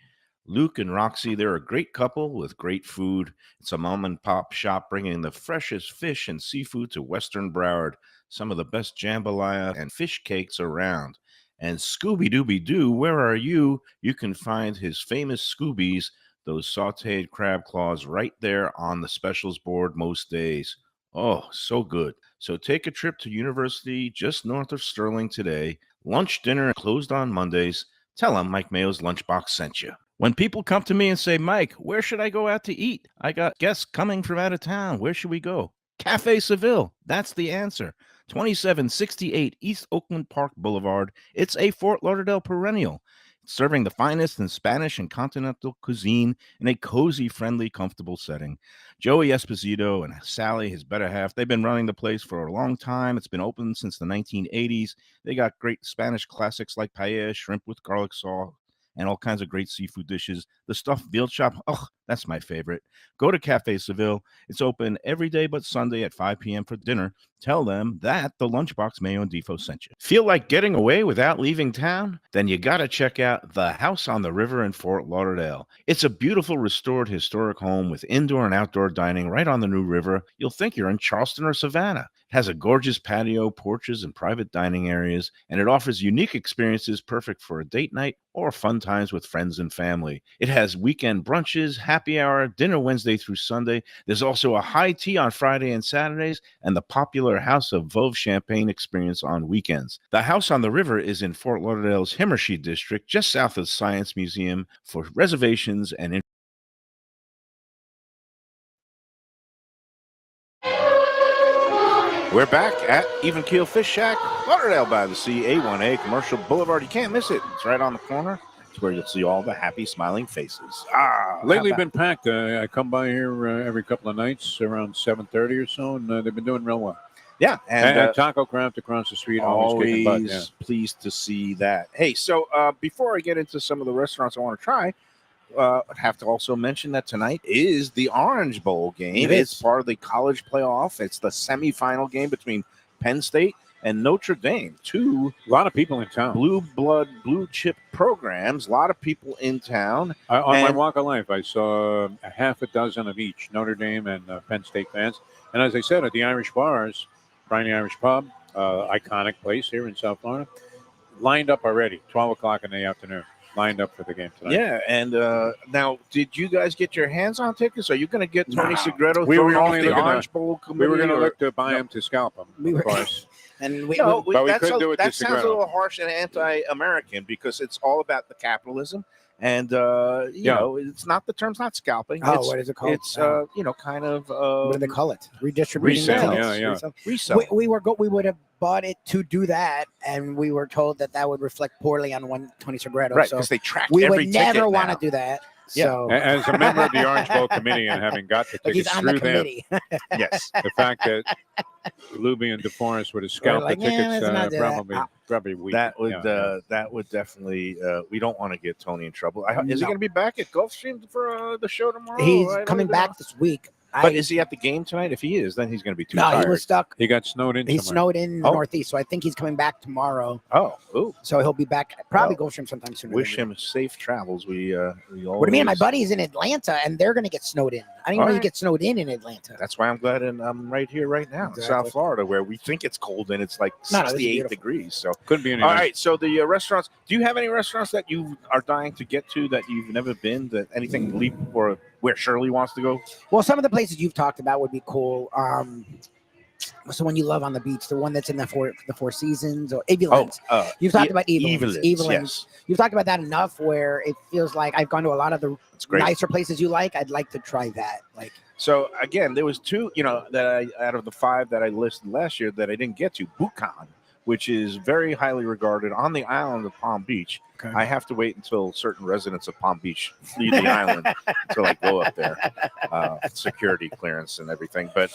Luke and Roxy, they're a great couple with great food. It's a mom and pop shop bringing the freshest fish and seafood to Western Broward. Some of the best jambalaya and fish cakes around. And Scooby-Dooby-Doo, where are you? You can find his famous Scoobies, those sauteed crab claws, right there on the specials board most days. Oh, so good. So take a trip to University just north of Sterling today. Lunch, dinner, closed on Mondays. Tell them Mike Mayo's Lunchbox sent you. When people come to me and say, Mike, where should I go out to eat? I got guests coming from out of town. Where should we go? Cafe Seville. That's the answer. 2768 East Oakland Park Boulevard. It's a Fort Lauderdale perennial. Serving the finest in Spanish and continental cuisine in a cozy, friendly, comfortable setting. Joey Esposito and Sally, his better half, they've been running the place for a long time. It's been open since the 1980s. They got great Spanish classics like paella, shrimp with garlic sauce, and all kinds of great seafood dishes. The stuffed veal chop, oh, that's my favorite. Go to Cafe Seville. It's open every day but Sunday at 5 p.m. for dinner. Tell them that the Lunchbox Mayo and Defo sent you. Feel like getting away without leaving town? Then you got to check out the House on the River in Fort Lauderdale. It's a beautiful restored historic home with indoor and outdoor dining right on the new river. You'll think you're in Charleston or Savannah. It has a gorgeous patio, porches, and private dining areas, and it offers unique experiences perfect for a date night or fun times with friends and family. It has weekend brunches, happy hour, dinner Wednesday through Sunday. There's also a high tea on Friday and Saturdays, and the popular House of Veuve Champagne experience on weekends. The House on the River is in Fort Lauderdale's Himmershey district, just south of the Science Museum. For reservations and we're back at Even Keel Fish Shack, Lauderdale by the Sea, A1A Commercial Boulevard. You can't miss it. It's right on the corner. It's where you'll see all the happy, smiling faces. Lately been packed. I come by here every couple of nights around 7:30 or so, and they've been doing real well. Yeah, and Taco Craft across the street, always kicking butt. Yeah. Pleased to see that. Hey, so before I get into some of the restaurants I want to try, I have to also mention that tonight is the Orange Bowl game. It's part of the college playoff. It's the semifinal game between Penn State and Notre Dame. A lot of people in town. Blue blood, blue chip programs. A lot of people in town. On my walk of life, I saw a half a dozen of each, Notre Dame and Penn State fans. And as I said, at the Irish bars, Briny Irish Pub, iconic place here in South Florida, lined up already, 12 o'clock in the afternoon. Lined up for the game tonight. Yeah, and now, did you guys get your hands on tickets? Are you going to get Tony Segreto? We were only the Orange Bowl committee. We were going to look to buy him to scalp him, of course. And we couldn't do it. That sounds a little harsh and anti-American because it's all about the capitalism, and you know, it's not the term's not scalping. What is it called? It's kind of what do they call it? Redistributing. Resale. Resale. We would have bought it to do that, and we were told that would reflect poorly on one Tony Segreto. Right, so because they track we every would never want to do that. Yeah. So. As a member of the Orange Bowl committee and having got the tickets through them, yes, the fact that Lubie and DeForest would have scalped the tickets probably weak. That would definitely. We don't want to get Tony in trouble. Is he going to be back at Gulfstream for the show tomorrow? He's coming back this week. But is he at the game tonight? If he is, then he's going to be too tired. No, he was stuck. He got snowed in. He's snowed in the Northeast, so I think he's coming back tomorrow. Oh. So he'll be back. Probably Gulfstream sometime soon. Wish him safe travels. We always... What do you mean? My buddy's in Atlanta, and they're going to get snowed in. I didn't know you get snowed in Atlanta. That's why I'm glad I'm right here right now in South Florida, where we think it's cold and it's like 68 degrees. So couldn't be any. All right. So the restaurants. Do you have any restaurants that you are dying to get to that you've never been? That anything leap or where Shirley wants to go? Well, some of the places you've talked about would be cool. What's the one you love on the beach? The one that's in the Four Seasons or Evelyn's. You've talked about Evelyn's. Yes. You've talked about that enough where it feels like I've gone to a lot of the nicer places you like. I'd like to try that. So again, there was two, that out of the 5 that I listed last year that I didn't get to. Bucan, which is very highly regarded on the island of Palm Beach. Okay. I have to wait until certain residents of Palm Beach flee the island until I go up there. Security clearance and everything. But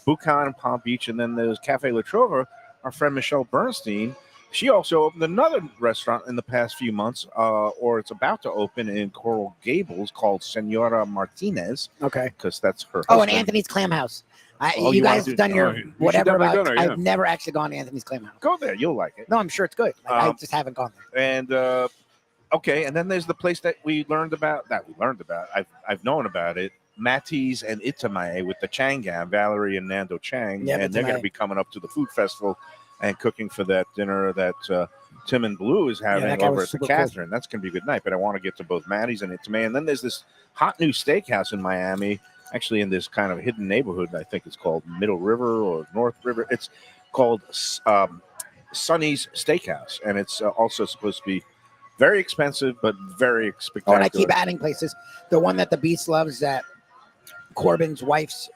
Bucan and Palm Beach, and then there's Cafe La Trova, our friend Michelle Bernstein. She also opened another restaurant in the past few months, or it's about to open in Coral Gables called Senora Martinez. Okay. Because that's her husband. Oh, and Anthony's Clam House. You guys have done your whatever. I've never actually gone to Anthony's Clam House. Go there. You'll like it. No, I'm sure it's good. I just haven't gone there. And, okay. And then there's the place that we learned about. I've known about it. Matty's and Itamae with the Changam, Valerie and Nando Chang. Yeah, and they're going to be coming up to the food festival and cooking for that dinner that Tim and Blue is having over at the Catherine. Cool. That's going to be a good night. But I want to get to both Matty's and Itamae. And then there's this hot new steakhouse in Miami, actually in this kind of hidden neighborhood. I think it's called Middle River or North River. It's called Sonny's Steakhouse. And it's also supposed to be very expensive, but very spectacular. And I keep adding places. The one that the Beast loves, that Corbin's wife's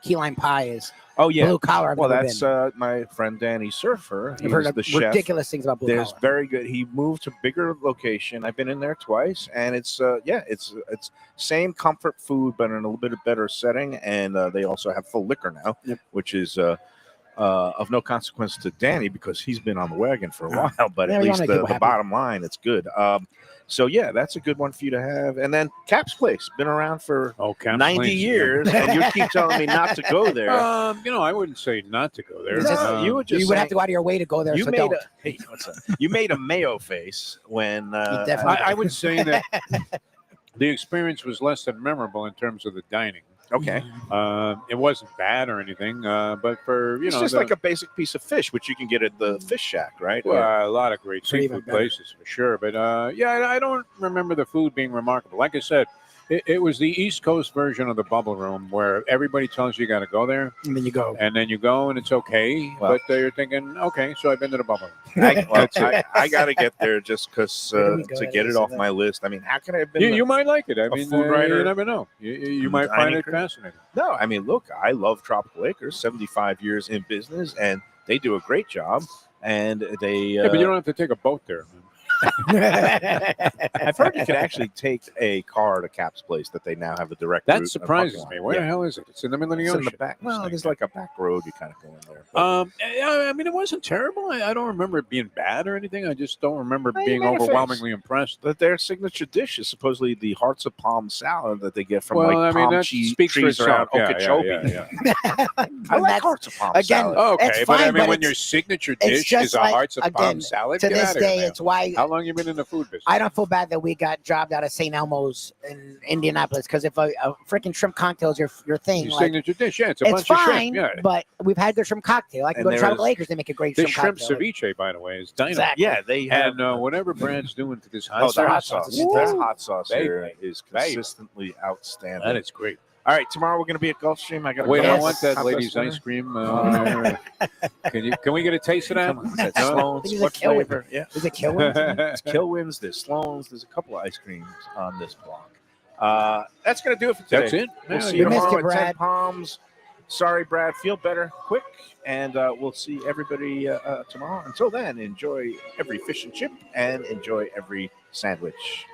key lime pie is. Oh, yeah. Blue Collar. Well, that's my friend Danny Surfer. I've heard the chef. Ridiculous things about Blue Collar. There's very good. He moved to bigger location. I've been in there twice, and it's same comfort food, but in a little bit better setting. And they also have full liquor now, which is of no consequence to Danny because he's been on the wagon for a while. But at least the bottom line, it's good. So yeah, that's a good one for you to have. And then Cap's Place, been around for Cap's 90 Place, yeah. years, and you keep telling me not to go there. I wouldn't say not to go there. It's just- you would just You would have say- to go out of your way to go there. you So made don't. a what's that? You made a Mayo face when definitely I would say that the experience was less than memorable in terms of the dining. okay. It wasn't bad or anything, but for It's just like a basic piece of fish, which you can get at the fish shack, right? well, a lot of great Pretty even seafood better. places for sure. But I don't remember the food being remarkable. Like I said, it was the East Coast version of the Bubble Room where everybody tells you got to go there, And then you go. and then you go and it's okay. Well- But you're thinking, okay, so I've been to the Bubble Room. I got to get there just because Where do we go to at get it least? off my list. I mean, how can I have been? You might like it. I mean, food writer, you never know. You might find dining it crew. fascinating. No, I mean, look, I love Tropical Acres, 75 years in business, and they do a great job. And they, Yeah, but you don't have to take a boat there. I've heard you can actually take a car to Cap's Place that they now have a direct route That and a surprises parking me. lot. Where Yeah. the hell is it? It's in the middle of the It's ocean. in the back. Well, there's like a back road you kind of go in there. But- I mean, it wasn't terrible. I don't remember it being bad or anything. I just don't remember Well, you being made a face. overwhelmingly impressed. But their signature dish is supposedly the hearts of palm salad that they get from Well, like I mean, palm that cheese speaks for trees around itself. Okeechobee. Yeah. I like That's- hearts of palm again, salad. Okay, It's but I fine, mean, but when your it's- signature it's dish just is a like, hearts of palm again, salad, to get this out of here, day, man. it's why How long you been in the food business? I don't feel bad that we got jobbed out of St. Elmo's in Indianapolis because if a freaking shrimp cocktail is your thing, Your like, signature dish, yeah, it's a it's bunch of fine. shrimp. Yeah, But we've had good shrimp cocktail. I can And go to there Tropical is- Acres. They make a great the shrimp shrimp cocktail. ceviche, by the way, is dynamite. Exactly. Yeah, they have. And whatever Brad's doing to this hot oh, the sauce, hot sauce. Woo! Their hot sauce Baby. here is Baby. consistently outstanding. that is great. All right, tomorrow we're going to be at Gulfstream. I got Wait, I Yes. want that lady's ice cream. Can we get a taste of that? Come on, that's No? Sloan's. These are What killer. flavor? Yeah, Is it killing? it's Kilwins. There's Sloan's. There's a couple of ice creams on this block. That's going to do it for today. That's it. We'll Yeah, see We you missed tomorrow you, at 10 Brad. Palms. Sorry, Brad. Feel better quick. And we'll see everybody tomorrow. Until then, enjoy every fish and chip and enjoy every sandwich.